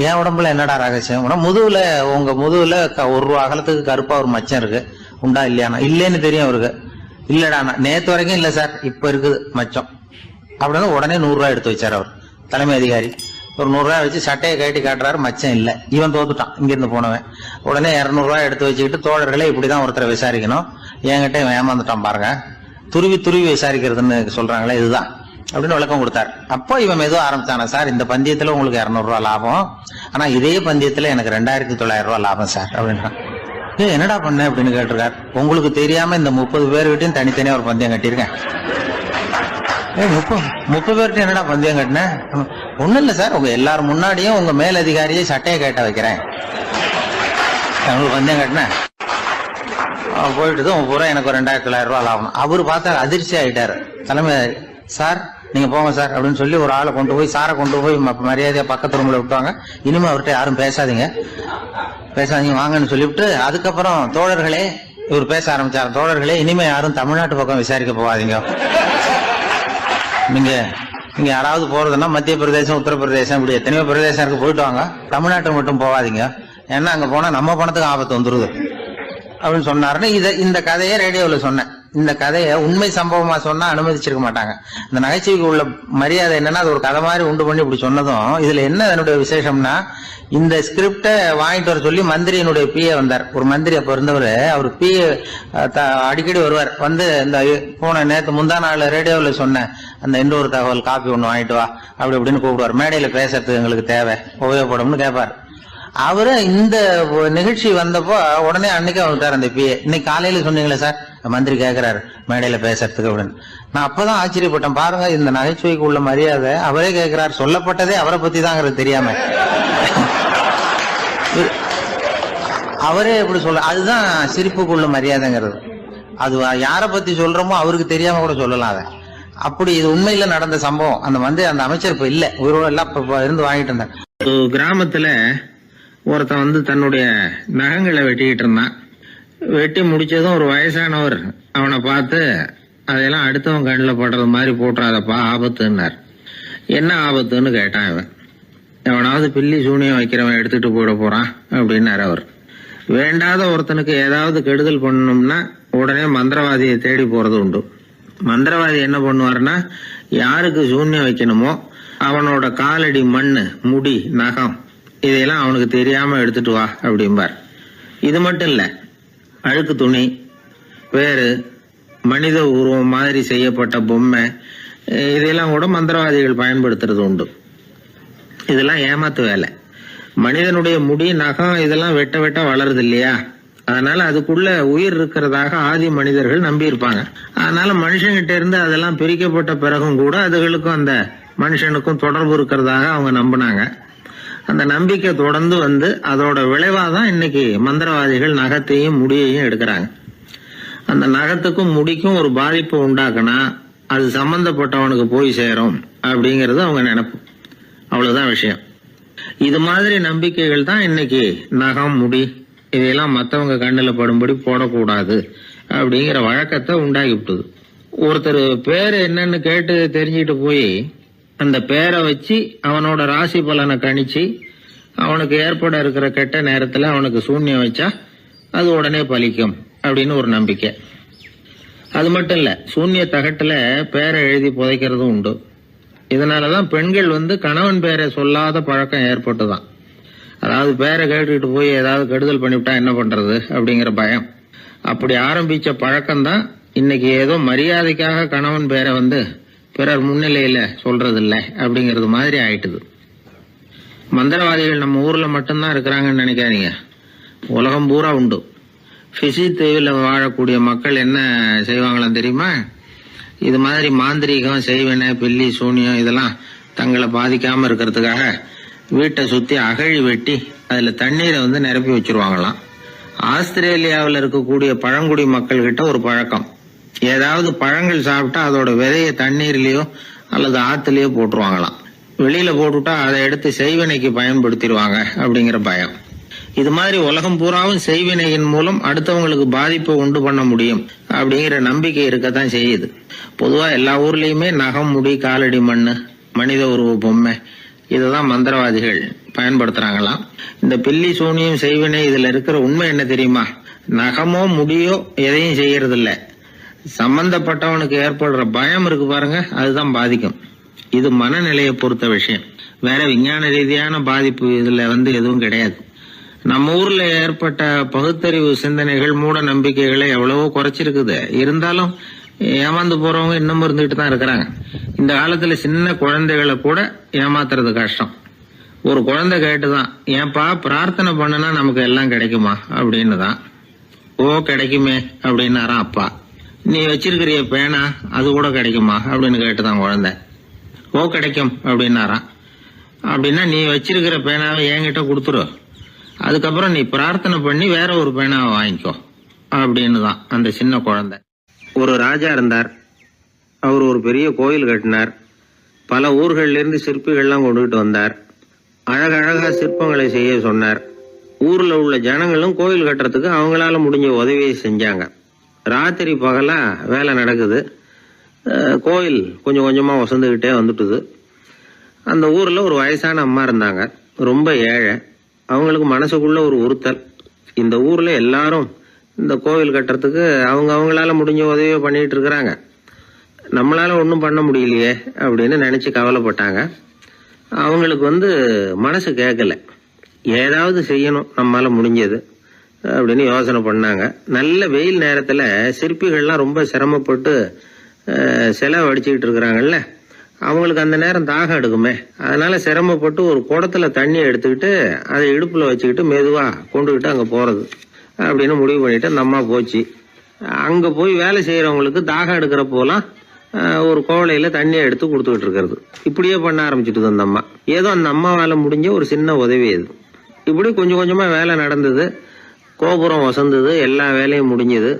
Speaker 2: என் உடம்புல என்னடா ரகசியம்? முதுகுல, உங்க முதுகுல 1 ரூபா அகலத்துக்கு கருப்பா ஒரு மச்சம் இருக்கு, உண்டா இல்லையானா? இல்லைன்னு தெரியும் அவருக்கு. இல்லடா, நேத்து வரைக்கும் இல்ல சார், இப்ப இருக்குது மச்சம் அப்படின்னு. உடனே 100 ரூபாய் எடுத்து வச்சார் அவர் தலைமை அதிகாரி. ஒரு 100 ரூபாய் வச்சு சட்டையை கட்டி காட்டுறாரு, மச்சம் இல்ல. இவன் தோத்துட்டான், இங்கிருந்து போனவன். உடனே 200 ரூபாய் எடுத்து வச்சுக்கிட்டு, தோழர்களே இப்படிதான் ஒருத்தரை விசாரிக்கணும், என்கிட்ட இவன் ஏமாந்துட்டான் பாருங்க, துருவி துருவி விசாரிக்கிறதுன்னு சொல்றாங்களே இதுதான் அப்படின்னு விளக்கம் கொடுத்தார். அப்போ இவன் மெதுவா ஆரம்பிச்சானா, சார் இந்த பந்தயத்துல உங்களுக்கு 200 ரூபாய் லாபம், ஆனா இதே பந்தயத்துல எனக்கு 2900 ரூபாய் லாபம் சார் அப்படின்றான். என்னடா பண்ண அப்படின்னு கேட்டிருக்காரு. உங்களுக்கு தெரியாம இந்த 30 பேர்கிட்டையும் தனித்தனியா ஒரு பந்தயம் கட்டியிருக்கேன். 30 பேர்கிட்ட என்னடா பந்தயம் கட்டினேன்? ஒண்ணும் இல்ல சார், உங்க எல்லாரும் முன்னாடியும் உங்க மேல் அதிகாரியை சட்டையை கேட்ட வைக்கிறேன், உங்களுக்கு பந்தயம் கட்டினேன். போயிட்டு உங்க பூரா எனக்கு 2900 ரூபாய் லாபம். அவரு பார்த்தா அதிர்ச்சி ஆயிட்டாரு. தலைமை, சார் நீங்க போங்க சார் அப்படின்னு சொல்லி ஒரு ஆளை கொண்டு போய், சாரை கொண்டு போய் மரியாதையா பக்கத்து ரூம்ல விட்டுவாங்க, இனிமே அவர்கிட்ட யாரும் பேசாதீங்க வாங்கன்னு சொல்லிவிட்டு, அதுக்கப்புறம் தோழர்களே
Speaker 1: இவர் பேச ஆரம்பிச்சார். தோழர்களே, இனிமே யாரும் தமிழ்நாட்டு பக்கம் விசாரிக்க போகாதீங்க. நீங்க யாராவது போறதுன்னா மத்திய பிரதேசம், உத்தரப்பிரதேசம், இப்படி எத்தனையோ பிரதேசம் இருக்கு, போயிட்டு வாங்க. தமிழ்நாட்டுக்கு மட்டும் போகாதீங்க, ஏன்னா அங்க போனா நம்ம பணத்துக்கு ஆபத்து வந்துருது அப்படின்னு சொன்னாருன்னு இந்த கதையை ரேடியோவில் சொன்னேன். இந்த கதையை உண்மை சம்பவமா சொன்னா அனுமதிச்சிருக்க மாட்டாங்க. இந்த நகைச்சுவைக்கு உள்ள மரியாதை என்னன்னா, அது ஒரு கதை மாதிரி உண்டு பண்ணி இப்படி சொன்னதும், இதுல என்ன என்னுடைய விசேஷம்னா, இந்த ஸ்கிரிப்டை வாங்கிட்டு வர சொல்லி மந்திரியினுடைய பிஏ வந்தார். ஒரு மந்திரி அப்ப இருந்தவர், அவர் பிஏ அடிக்கடி வருவார். வந்து இந்த போன நேற்று முந்தா நாள் ரேடியோவில் சொன்ன அந்த இன்னொரு தகவல் காப்பி ஒன்று வாங்கிட்டு வா அப்படி அப்படின்னு கூப்பிடுவார். மேடையில பேசுறதுக்கு எங்களுக்கு தேவை, உபயோகப்படும்னு கேட்பார். அவரு இந்த நிகழ்ச்சி வந்தப்போ உடனே அன்னைக்கு வந்துட்டார் அந்த பிஏ. இன்னைக்கு காலையில சொன்னீங்களே சார், மந்திரி கேட்கிறாரு மேடையில பேசுறதுக்கு அப்படின்னு. நான் அப்பதான் ஆச்சரியப்பட்டேன். பாருங்க, இந்த நகைச்சுவைக்கு உள்ள மரியாதை. அவரே கேட்கிறார், சொல்லப்பட்டதே அவரை பத்தி தாங்கிறது தெரியாம அவரே எப்படி சொல்ல. அதுதான் சிரிப்புக்குள்ள மரியாதைங்கிறது. அது யாரை பத்தி சொல்றோமோ அவருக்கு தெரியாம கூட சொல்லலாம் அதை. அப்படி இது உண்மையில நடந்த சம்பவம். அந்த அமைச்சர் இப்ப இல்ல, உயிரோட எல்லாம் இப்ப இருந்து வாங்கிட்டு இருந்தார்.
Speaker 2: கிராமத்துல ஒருத்தன் வந்து தன்னுடைய நகங்களை வெட்டிக்கிட்டு இருந்தான். வெட்டி முடிச்சதும் ஒரு வயசானவர் அவனை பார்த்து, அதெல்லாம் அடுத்தவன் கண்ணில் படுறது மாதிரி போட்டுறாதப்பா, ஆபத்துன்னார். என்ன ஆபத்துன்னு கேட்டான் இவன். எவனாவது பில்லி சூனியம் வைக்கிறவன் எடுத்துட்டு போயிட போறான் அப்படின்னாரு அவர். வேண்டாத ஒருத்தனுக்கு ஏதாவது கெடுதல் பண்ணணும்னா உடனே மந்திரவாதியை தேடி போறது உண்டு. மந்திரவாதி என்ன பண்ணுவாருன்னா, யாருக்கு சூன்யம் வைக்கணுமோ அவனோட காலடி மண்ணு, முடி, நகம் இதையெல்லாம் அவனுக்கு தெரியாம எடுத்துட்டு வா அப்படிம்பார். இது மட்டும் இல்ல, அழுக்கு துணி, வேறு மனித உருவம் மாதிரி செய்யப்பட்ட பொம்மை, இதெல்லாம் கூட மந்திரவாதிகள் பயன்படுத்துறது உண்டு. இதெல்லாம் ஏமாத்து வேலை. மனிதனுடைய முடி, நகம் இதெல்லாம் வெட்ட வெட்ட வளருது இல்லையா, அதனால அதுக்குள்ள உயிர் இருக்கிறதாக ஆதி மனிதர்கள் நம்பி இருப்பாங்க. அதனால மனுஷங்கிட்ட இருந்து அதெல்லாம் பிரிக்கப்பட்ட பிறகும் கூட அதுகளுக்கும் அந்த மனுஷனுக்கும் தொடர்பு இருக்கிறதாக அவங்க நம்பினாங்க. அந்த நம்பிக்கை தொடர்ந்து வந்து அதோட விளைவாதான் இன்னைக்கு மந்திரவாதிகள் நகத்தையும் முடியையும் எடுக்கிறாங்க. அந்த நகத்துக்கும் முடிக்கும் ஒரு பாதிப்பு உண்டாக்குனா அது சம்பந்தப்பட்டவனுக்கு போய் சேரும் அப்படிங்கறது அவங்க நினைப்பு. அவ்வளவுதான் விஷயம். இது மாதிரி நம்பிக்கைகள் தான் இன்னைக்கு நகம், முடி இதையெல்லாம் மற்றவங்க கண்ணில் படும்படி போடக்கூடாது அப்படிங்கிற வழக்கத்தை உண்டாக்கி விட்டுது. ஒருத்தர் பேரு என்னன்னு கேட்டு தெரிஞ்சுட்டு போய் அந்த பேரை வச்சு அவனோட ராசி பலனை கணிச்சு அவனுக்கு ஏற்பட இருக்கிற கெட்ட நேரத்துல அவனுக்கு சூன்யம் வச்சா அது உடனே பலிக்கும் அப்படின்னு ஒரு நம்பிக்கை. அது மட்டும் இல்ல, சூன்ய தகட்டுல பேரை எழுதி புதைக்கிறதும் உண்டு. இதனாலதான் பெண்கள் வந்து கணவன் பேரை சொல்லாத பழக்கம் ஏற்பட்டுதான். அதாவது பேரை கேட்டுக்கிட்டு போய் ஏதாவது கெடுதல் பண்ணிவிட்டா என்ன பண்றது அப்படிங்கிற பயம். அப்படி ஆரம்பிச்ச பழக்கம்தான் இன்னைக்கு ஏதோ மரியாதைக்காக கணவன் பேரை வந்து பிறர் முன்னிலையில சொல்றது இல்லை அப்படிங்கிறது மாதிரி ஆயிட்டுது. மந்திரவாதிகள் நம்ம ஊர்ல மட்டும்தான் இருக்கிறாங்கன்னு நினைக்காதீங்க, உலகம் பூரா உண்டு. பிசி தீவில் வாழக்கூடிய மக்கள் என்ன செய்வாங்களாம் தெரியுமா? இது மாதிரி மாந்திரீகம், செய்வன, பில்லி, சூனியம் இதெல்லாம் தங்களை பாதிக்காம இருக்கிறதுக்காக வீட்டை சுத்தி அகழி வெட்டி அதுல தண்ணீரை வந்து நிரப்பி வச்சிருவாங்களாம். ஆஸ்திரேலியாவில் இருக்கக்கூடிய பழங்குடி மக்கள் கிட்ட ஒரு பழக்கம், ஏதாவது பழங்கள் சாப்பிட்டா அதோட விதைய தண்ணீர்லயோ அல்லது ஆத்துலயோ போட்டுருவாங்களாம். வெளியில போட்டுட்டா அதை எடுத்து செய்வினைக்கு பயன்படுத்திடுவாங்க அப்படிங்கிற பயம். இது மாதிரி உலகம் பூராவும் செய்வினையின் மூலம் அடுத்தவங்களுக்கு பாதிப்பை உண்டு பண்ண முடியும் அப்படிங்கிற நம்பிக்கை இருக்கத்தான் செய்யுது. பொதுவா எல்லா ஊர்லயுமே நகம், முடி, காலடி மண்ணு, மனித உருவ பொம்மை இததான் மந்திரவாதிகள் பயன்படுத்துறாங்களாம். இந்த பில்லி, சூனியம், செய்வினை இதுல இருக்கிற உண்மை என்ன தெரியுமா? நகமோ முடியோ எதையும் செய்யறது இல்ல, சம்பந்தப்பட்டவனுக்கு ஏற்படுற பயம் இருக்கு பாருங்க, அதுதான் பாதிக்கும். இது மனநிலையை பொறுத்த விஷயம், வேற விஞ்ஞான ரீதியான பாதிப்பு இதுல வந்து எதுவும் கிடையாது. நம்ம ஊர்ல ஏற்பட்ட பகுத்தறிவு சிந்தனைகள், மூட நம்பிக்கைகளை எவ்வளவோ குறைச்சிருக்குது. இருந்தாலும் ஏமாந்து போறவங்க இன்னும் இருந்துகிட்டு தான் இருக்கிறாங்க. இந்த காலத்துல சின்ன குழந்தைகளை கூட ஏமாத்துறது கஷ்டம். ஒரு குழந்தை கேட்டுதான், ஏன்பா பிரார்த்தனை பண்ணுனா நமக்கு எல்லாம் கிடைக்குமா அப்படின்னு தான். ஓ கிடைக்குமே அப்படின்னாராம் அப்பா. நீ வச்சிருக்கிறிய பேனா அது கூட கிடைக்குமா அப்படின்னு கேட்டுதான் குழந்தை. ஓ கிடைக்கும் அப்படின்னாராம். அப்படின்னா நீ வச்சிருக்கிற பேனாவை என்கிட்ட கொடுத்துரு, அதுக்கப்புறம் நீ பிரார்த்தனை பண்ணி வேற ஒரு பேனாவை வாங்கிக்கோ அப்படின்னு தான் அந்த சின்ன குழந்தை. ஒரு ராஜா இருந்தார். அவர் ஒரு பெரிய கோயில் கட்டினார். பல ஊர்கள்ல இருந்து சிற்பிகள்லாம் கொண்டுகிட்டு வந்தார். அழகழகா சிற்பங்களை செய்ய சொன்னார்.
Speaker 1: ஊர்ல உள்ள ஜனங்களும் கோயில் கட்டுறதுக்கு அவங்களால முடிஞ்ச உதவியை செஞ்சாங்க. ராத்திரி பகலா வேலை நடக்குது. கோயில் கொஞ்சம் கொஞ்சமா வசந்துகிட்டே வந்துட்டுது. அந்த ஊர்ல ஒரு வயசான அம்மா இருந்தாங்க, ரொம்ப ஏழை. அவங்களுக்கு மனசுக்குள்ள ஒரு உறுத்தல், இந்த ஊர்ல எல்லாரும் இந்த கோவில் கட்டுறதுக்கு அவங்களால முடிஞ்ச உதவியை பண்ணிட்டு இருக்கிறாங்க, நம்மளால ஒன்றும் பண்ண முடியலையே அப்படின்னு நினைச்சு கவலைப்பட்டாங்க. அவங்களுக்கு மனசு கேட்கல, ஏதாவது செய்யணும் நம்மளால முடிஞ்சது அப்படின்னு யோசனை பண்ணாங்க. நல்ல வெயில் நேரத்துல சிற்பிகள்லாம் ரொம்ப சிரமப்பட்டு சிலை வடிச்சுக்கிட்டு இருக்கிறாங்கல்ல, அவங்களுக்கு அந்த நேரம் தாகம் எடுக்குமே, அதனால சிரமப்பட்டு ஒரு குடத்துல தண்ணியை எடுத்துக்கிட்டு அதை இடுப்புல வச்சுக்கிட்டு மெதுவா கொண்டுகிட்டு அங்க போறது அப்படின்னு முடிவு பண்ணிட்டு அந்த அம்மா போச்சு. அங்க போய் வேலை செய்யறவங்களுக்கு தாகம் எடுக்கிற போலாம் ஒரு கோவலையில தண்ணியை எடுத்து கொடுத்துக்கிட்டு இருக்கிறது. இப்படியே பண்ண ஆரம்பிச்சுட்டு அந்த அம்மா. ஏதோ அந்த அம்மாவால முடிஞ்ச ஒரு சின்ன உதவி இது. இப்படி கொஞ்சம் கொஞ்சமா வேலை நடந்தது. கோபுரம் வசந்தது, எல்லா வேலையும் முடிஞ்சது.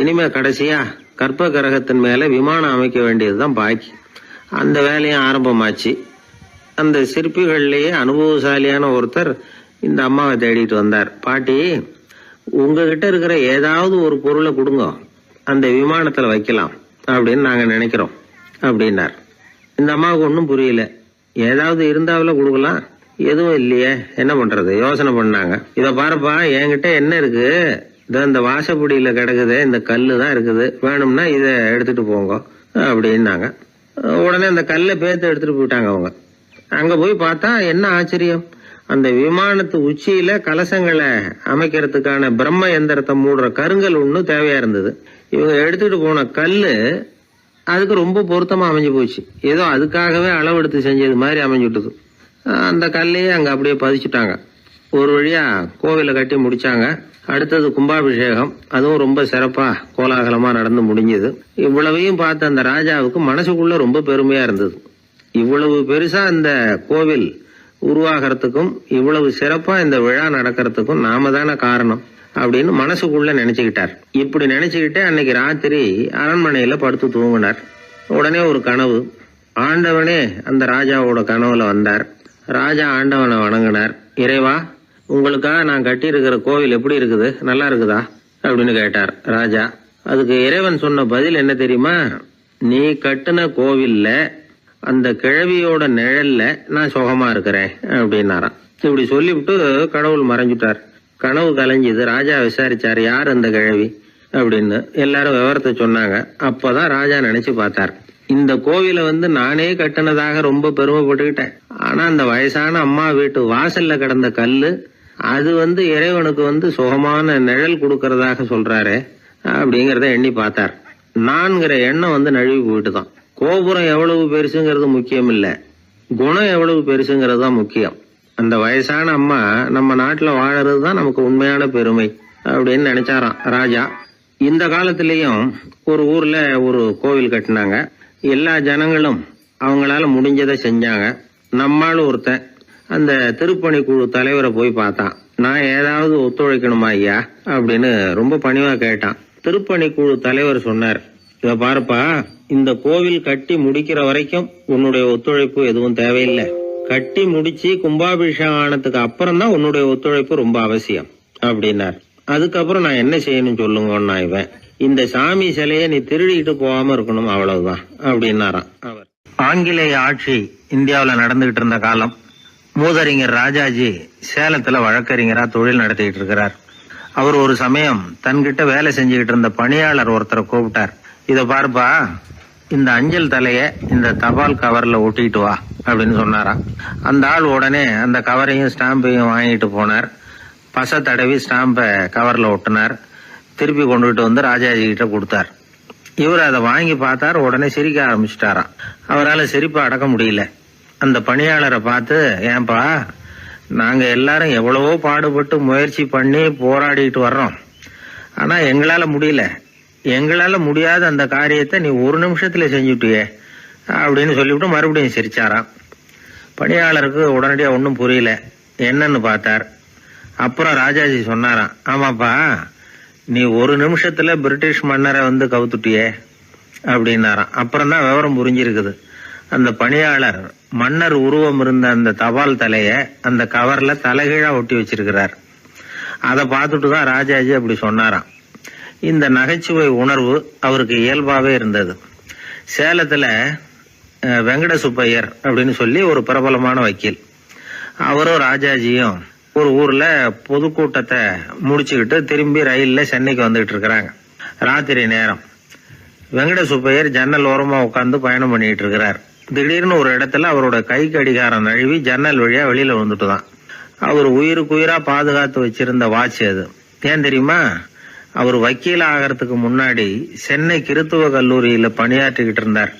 Speaker 1: இனிமே கடைசியா கற்ப கிரகத்தின் மேல விமானம் அமைக்க வேண்டியதுதான் பாக்கி. அந்த வேலையும் ஆரம்பமாச்சு. அந்த சிற்பிகள்லயே அனுபவசாலியான ஒருத்தர் இந்த அம்மாவை தேடிட்டு வந்தார். பாட்டி, உங்ககிட்ட இருக்கிற ஏதாவது ஒரு பொருளை கொடுங்க, அந்த விமானத்துல வைக்கலாம் அப்படின்னு நாங்க நினைக்கிறோம் அப்படின்னார். இந்த அம்மாவுக்கு ஒன்றும் புரியல. ஏதாவது இருந்தாவில கொடுக்கலாம், எதுவும் இல்லையே, என்ன பண்றது யோசனை பண்ணாங்க. இத பாருப்பா, என்கிட்ட என்ன இருக்கு, இந்த வாசப்படியில கிடக்குது, இந்த கல்லு தான் இருக்குது, வேணும்னா இதை எடுத்துட்டு போங்க அப்படின்னாங்க. உடனே அந்த கல்லை பேத்து எடுத்துட்டு போயிட்டாங்க அவங்க. அங்க போய் பார்த்தா என்ன ஆச்சரியம், அந்த விமானத்து உச்சியில கலசங்களை அமைக்கிறதுக்கான பிரம்ம எந்திரத்தை மூடுற கருங்கல் ஒண்ணு தேவையா இருந்தது. இவங்க எடுத்துட்டு போன கல்லு அதுக்கு ரொம்ப பொருத்தமா அமைஞ்சு போச்சு. ஏதோ அதுக்காகவே அளவெடுத்து செஞ்சது மாதிரி அமைஞ்சுட்டுது. அந்த கல்லையே அங்க அப்படியே பதிச்சுட்டாங்க. ஒரு வழியா கோவிலை கட்டி முடிச்சாங்க. அடுத்தது கும்பாபிஷேகம். அதுவும் ரொம்ப சிறப்பா கோலாகலமா நடந்து முடிஞ்சது. இவ்வளவையும் பார்த்த அந்த ராஜாவுக்கு மனசுக்குள்ள ரொம்ப பெருமையா இருந்தது. இவ்வளவு பெருசா இந்த கோவில் உருவாகிறதுக்கும் இவ்வளவு சிறப்பா இந்த விழா நடக்கிறதுக்கும் நாம தானே காரணம் அப்படின்னு மனசுக்குள்ள நினைச்சுக்கிட்டார். இப்படி நினைச்சுக்கிட்டே அன்னைக்கு ராத்திரி அரண்மனையில படுத்து தூங்கினார். உடனே ஒரு கனவு. ஆண்டவனே அந்த ராஜாவோட கனவுல வந்தார். ராஜா ஆண்டவனை வணங்கினார். இறைவா, உங்களுக்காக நான் கட்டி இருக்கிற கோவில் எப்படி இருக்குது, நல்லா இருக்குதா அப்படின்னு கேட்டார் ராஜா. அதுக்கு இறைவன் சொன்ன பதில் என்ன தெரியுமா, நீ கட்டின கோவில்ல அந்த கிழவியோட நிழல்ல நான் சுகமா இருக்கிறேன் அப்படின்னாராம். இப்படி சொல்லிவிட்டு கடவுள் மறைஞ்சுட்டார். கனவு கலைஞ்சுது. ராஜா விசாரிச்சார், யார் அந்த கிழவி அப்படின்னு. எல்லாரும் விவரத்தை சொன்னாங்க. அப்பதான் ராஜா நினைச்சு பார்த்தார், இந்த கோவிலை நானே கட்டினதாக ரொம்ப பெருமைப்பட்டுக்கிட்டேன். ஆனா அந்த வயசான அம்மா வீட்டு வாசல்ல கிடந்த கல்லு அது இறைவனுக்கு சுகமான நிழல் கொடுக்கறதாக சொல்றாரு அப்படிங்கறத எண்ணி பார்த்தார். நான்கிற எண்ணம் நழுவி போயிட்டுதான். கோபுரம் எவ்வளவு பெருசுங்கிறது முக்கியம் இல்ல, குணம் எவ்வளவு பெருசுங்கிறது தான் முக்கியம். அந்த வயசான அம்மா நம்ம நாட்டுல வாழறது தான் நமக்கு உண்மையான பெருமை அப்படின்னு நினைச்சாராம் ராஜா. இந்த காலத்திலயும் ஒரு ஊர்ல ஒரு கோவில் கட்டினாங்க. எல்லா ஜனங்களும் அவங்களால முடிஞ்சதை செஞ்சாங்க. நம்மால ஒருத்தன் அந்த திருப்பணி குழு தலைவரை போய் பார்த்தான். நான் ஏதாவது ஒத்துழைக்கணுமா ஐயா அப்படின்னு ரொம்ப பணிவா கேட்டான். திருப்பணி குழு தலைவர் சொன்னார், இத பாருப்பா, இந்த கோவில் கட்டி முடிக்கிற வரைக்கும் உன்னுடைய ஒத்துழைப்பு எதுவும் தேவையில்லை. கட்டி முடிச்சு கும்பாபிஷேகம் ஆனதுக்கு அப்புறம் தான் உன்னுடைய ஒத்துழைப்பு ரொம்ப அவசியம் அப்படின்னார். அதுக்கப்புறம் நான் என்ன செய்யணும் சொல்லுங்கன்னா, இவன் இந்த சாமி சிலையை நீ திருடிட்டு போகாம இருக்கணும், அவ்வளவுதான் அப்படின்னாராம் அவர். ஆங்கிலேய ஆட்சி இந்தியாவில் நடந்துகிட்டு இருந்த காலம். மூதறிஞர் ராஜாஜி சேலத்துல வழக்கறிஞரா தொழில் நடத்திட்டு இருக்கிறார். அவர் ஒரு சமயம் தன்கிட்ட வேலை செஞ்சுக்கிட்டு இருந்த பணியாளர் ஒருத்தரை கூப்பிட்டார். இத பாருப்பா, இந்த அஞ்சல் தலைய இந்த தபால் கவர்ல ஒட்டிட்டு வா அப்படின்னு சொன்னாராம். அந்த ஆள் உடனே அந்த கவரையும் ஸ்டாம்பையும் வாங்கிட்டு போனார். பசை தடவி ஸ்டாம்பை கவர்ல ஒட்டினார். திருப்பி கொண்டுகிட்டு ராஜாஜி கிட்ட கொடுத்தார். இவர் அதை வாங்கி பார்த்தார். உடனே சிரிக்க ஆரம்பிச்சுட்டாராம். அவரால் சிரிப்பை அடக்க முடியல. அந்த பணியாளரை பார்த்து, ஏன்பா, நாங்க எல்லாரும் எவ்வளவோ பாடுபட்டு முயற்சி பண்ணி போராடிட்டு வர்றோம், ஆனா எங்களால முடியல, எங்களால முடியாத அந்த காரியத்தை நீ ஒரு நிமிஷத்துல செஞ்சுட்டியே அப்படின்னு சொல்லிவிட்டு மறுபடியும் சிரிச்சாராம். பணியாளருக்கு உடனடியா ஒன்றும் புரியல. என்னன்னு பார்த்தார். அப்புறம் ராஜாஜி சொன்னாராம், ஆமாப்பா, நீ ஒரு நிமிஷத்துல பிரிட்டிஷ் மன்னரை கவுத்துட்டியே அப்படின்னாராம். அப்புறம் தான் விவரம் புரிஞ்சிருக்குது. அந்த பணியாளர் மன்னர் உருவம் இருந்த அந்த தபால் தலைய அந்த கவர்ல தலைகீழா ஒட்டி வச்சிருக்கிறார். அதை பார்த்துட்டு தான் ராஜாஜி அப்படி சொன்னாராம். இந்த நகைச்சுவை உணர்வு அவருக்கு இயல்பாகவே இருந்தது. சேலத்தில் வெங்கட சுப்பையர் அப்படின்னு சொல்லி ஒரு பிரபலமான வக்கீல், அவரும் ராஜாஜியும் ஒரு ஊர்ல பொதுக்கூட்டத்தை முடிச்சுக்கிட்டு திரும்பி ரயிலில் சென்னைக்கு வந்துகிட்டு இருக்கிறாங்க. ராத்திரி நேரம். வெங்கட சுப்பையர் ஜன்னல் ஓரமா உட்காந்து பயணம் பண்ணிட்டு இருக்கிறார். திடீர்னு ஒரு இடத்துல அவரோட கை கடிகாரம் நழுவி ஜன்னல் வழியா வெளியில வந்துட்டுதான். அவர் உயிருக்குயிரா பாதுகாத்து வச்சிருந்த வாட்ச் அது. ஏன் தெரியுமா? அவர் வக்கீல் ஆகிறதுக்கு முன்னாடி சென்னை கிறித்துவ கல்லூரியில பணியாற்றிக்கிட்டு இருந்தார்.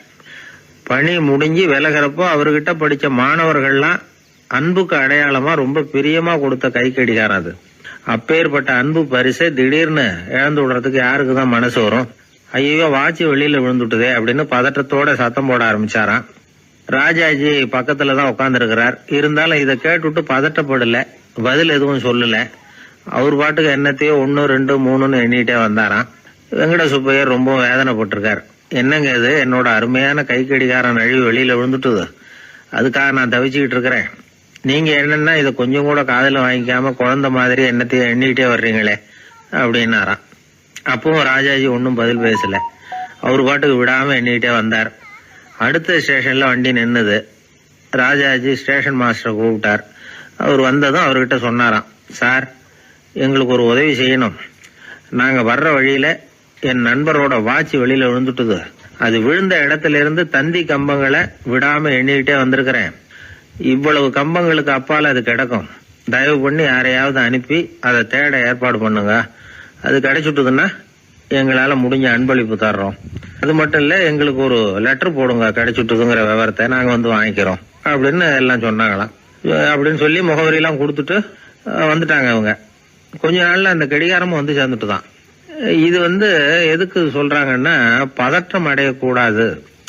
Speaker 1: பணி முடிஞ்சு விலகிறப்போ அவர்கிட்ட படிச்ச மாணவர்கள்லாம் அன்புக்கு அடையாளமா ரொம்ப பிரியமா கொடுத்த கை கடிகாரம் அது. அப்பேற்பட்ட அன்பு பரிசை திடீர்னு இழந்து விடுறதுக்கு யாருக்குதான் மனசு வரும்? ஐயோ, வாட்சி வெளியில விழுந்துட்டுதே அப்படின்னு பதட்டத்தோட சத்தம் போட ஆரம்பிச்சாராம். ராஜாஜி பக்கத்துல தான் உட்கார்ந்து இருக்கிறார். இருந்தாலும் இதை கேட்டுட்டு பதட்டப்படல, பதில் எதுவும் சொல்லல. அவர் பாட்டுக்கு என்னத்தையோ 1, 2, 3ன்னு எண்ணிட்டே வந்தாராம். வெங்கட சுப்பையர் ரொம்ப வேதனைப்பட்டிருக்கார். என்னங்க இது, என்னோட அருமையான கை கடிகாரம் நழுவி வெளியில விழுந்துட்டுது, அதுக்காக நான் தவிச்சுக்கிட்டு இருக்கிறேன். நீங்க என்னன்னா இதை கொஞ்சம் கூட காதுல வாங்கிக்காம குழந்தை மாதிரி என்னத்தையும் எண்ணிட்டே வர்றீங்களே அப்படின்னாராம். அப்பவும் ராஜாஜி ஒன்னும் பதில் பேசல. அவர் பாட்டுக்கு விடாம எண்ணிட்டே வந்தார். அடுத்த ஸ்டேஷன்ல வண்டி நின்னுது. ராஜாஜி ஸ்டேஷன் மாஸ்டரை கூப்பிட்டார். அவர் வந்ததும் அவர்கிட்ட சொன்னாராம், சார், எங்களுக்கு ஒரு உதவி செய்யணும். நாங்க வர்ற வழியில என் நண்பரோட வாட்ச் வெளியில விழுந்துட்டுது. அது விழுந்த இடத்துல இருந்து தந்தி கம்பங்களை விடாம எண்ணிக்கிட்டே வந்திருக்கிறேன். இவ்வளவு கம்பங்களுக்கு அப்பால அது கிடக்கும். தயவு பண்ணி யாரையாவது அனுப்பி அதை தேட ஏற்பாடு பண்ணுங்க. அது கிடைச்சுட்டுதுன்னா எங்களால முடிஞ்ச அன்பளிப்பு தர்றோம். அது மட்டும் இல்ல, எங்களுக்கு ஒரு லெட்டர் போடுங்க, கிடைச்சுட்டுதுங்கிற விவரத்தை நாங்க வந்து வாங்கிக்கிறோம் அப்படின்னு எல்லாம் சொன்னாங்களாம். அப்படின்னு சொல்லி முகவரியெல்லாம் கொடுத்துட்டு வந்துட்டாங்க அவங்க. கொஞ்ச நாள்ல அந்த கடிகாரமும் வந்து சேர்ந்துட்டு தான். இது எதுக்கு சொல்றாங்கன்னா, பதற்றம் அடையக்கூடாது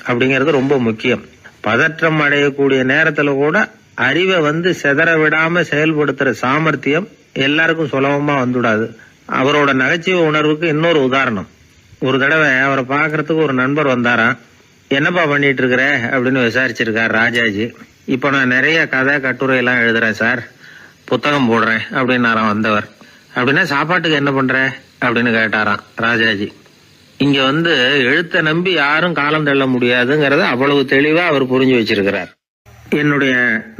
Speaker 1: அப்படிங்கிறது ரொம்ப முக்கியம். பதற்றம் அடையக்கூடிய நேரத்துல கூட அறிவை சிதற விடாம செயல்படுத்துற சாமர்த்தியம் எல்லாருக்கும் சுலபமா வந்துடாது. அவரோட நகைச்சுவை உணர்வுக்கு இன்னொரு உதாரணம். ஒரு தடவை அவரை பாக்குறதுக்கு ஒரு நண்பர் வந்தாராம். என்னப்பா பண்ணிட்டு இருக்கிற அப்படின்னு விசாரிச்சிருக்கார் ராஜாஜி. இப்ப நான் நிறைய கதை கட்டுரை எல்லாம் எழுதுறேன் சார், புத்தகம் போடுறேன் அப்படின்னாராம் வந்தவர். அப்படின்னா சாப்பாட்டுக்கு என்ன பண்ற அப்படின்னு கேட்டாராம் ராஜாஜி. இங்க எழுத்த நம்பி யாரும் காலம் தள்ள முடியாதுங்கிறத அவ்வளவு தெளிவா அவர் புரிஞ்சு வச்சிருக்கிறார். என்னுடைய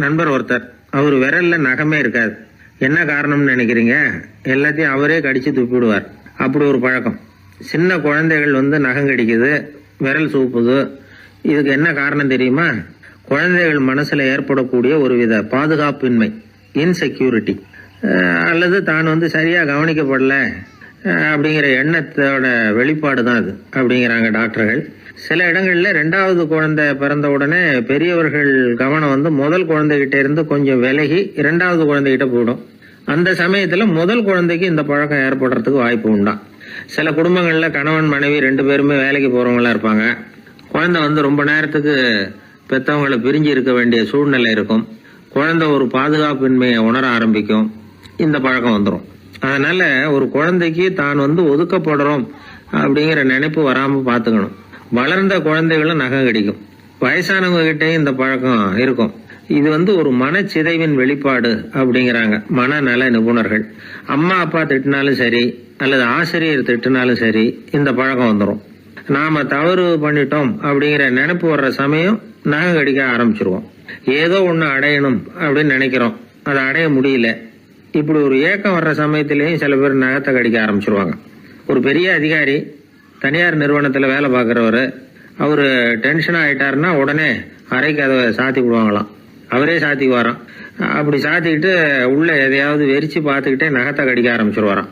Speaker 1: நண்பர் ஒருத்தர், அவர் விரல்ல நகமே இருக்காது. என்ன காரணம்னு நினைக்கிறீங்க? எல்லாத்தையும் அவரே கடிச்சு துப்பிடுவார். அப்படி ஒரு பழக்கம். சின்ன குழந்தைகள் நகம் கடிக்குது, விரல் சூப்புது. இதுக்கு என்ன காரணம் தெரியுமா? குழந்தைகள் மனசுல ஏற்படக்கூடிய ஒருவித பாதுகாப்பின்மை, இன்செக்யூரிட்டி, அல்லது தான் சரியா கவனிக்கப்படல அப்படிங்கிற எண்ணத்தோட வெளிப்பாடு தான் அது அப்படிங்கிறாங்க டாக்டர்கள். சில இடங்கள்ல 2வது குழந்தை பிறந்த உடனே பெரியவர்கள் கவனம் முதல் குழந்தைகிட்ட இருந்து கொஞ்சம் விலகி 2வது குழந்தைகிட்ட போயிடும். அந்த சமயத்துல முதல் குழந்தைக்கு இந்த பழக்கம் ஏற்படுறதுக்கு வாய்ப்பு உண்டாம். சில குடும்பங்கள்ல கணவன் மனைவி 2 பேருமே வேலைக்கு போறவங்களா இருப்பாங்க. குழந்தை ரொம்ப நேரத்துக்கு பெத்தவங்களை பிரிஞ்சு இருக்க வேண்டிய சூழ்நிலை இருக்கும். குழந்தை ஒரு பாதுகாப்பின்மையை உணர ஆரம்பிக்கும். இந்த பழக்கம் வந்துடும். அதனால ஒரு குழந்தைக்கு தான் ஒதுக்கப்படுறோம் அப்படிங்கிற நினைப்பு வராம பாத்துக்கணும். வளர்ந்த குழந்தைகளும் நகம் கடிக்கும். வயசானவங்க கிட்டையும் இந்த பழக்கம் இருக்கும். இது ஒரு மனச்சிதைவின் வெளிப்பாடு அப்படிங்கிறாங்க மனநல நிபுணர்கள். அம்மா அப்பா திட்டினாலும் சரி, அல்லது ஆசிரியர் திட்டினாலும் சரி, இந்த பழக்கம் வந்துடும். நாம தவறு பண்ணிட்டோம் அப்படிங்கிற நினைப்பு வர்ற சமயம் நகம் கடிக்க ஆரம்பிச்சிருவோம். ஏதோ ஒண்ணு அடையணும் அப்படின்னு நினைக்கிறோம், அதை அடைய முடியல. இப்படி ஒரு ஏக்கம் வர்ற சமயத்திலேயும் சில பேர் நகத்தை கடிக்க ஆரம்பிச்சிருவாங்க. ஒரு பெரிய அதிகாரி, தனியார் நிறுவனத்துல வேலை பார்க்கறவரு, அவரு டென்ஷனா ஆயிட்டாருன்னா உடனே அறைக்கு அதை சாத்தி விடுவாங்களாம். அவரே சாத்திக்குவாராம். அப்படி சாத்திக்கிட்டு உள்ள எதையாவது வெறிச்சு பார்த்துக்கிட்டே நகத்தை கடிக்க ஆரம்பிச்சிருவாராம்.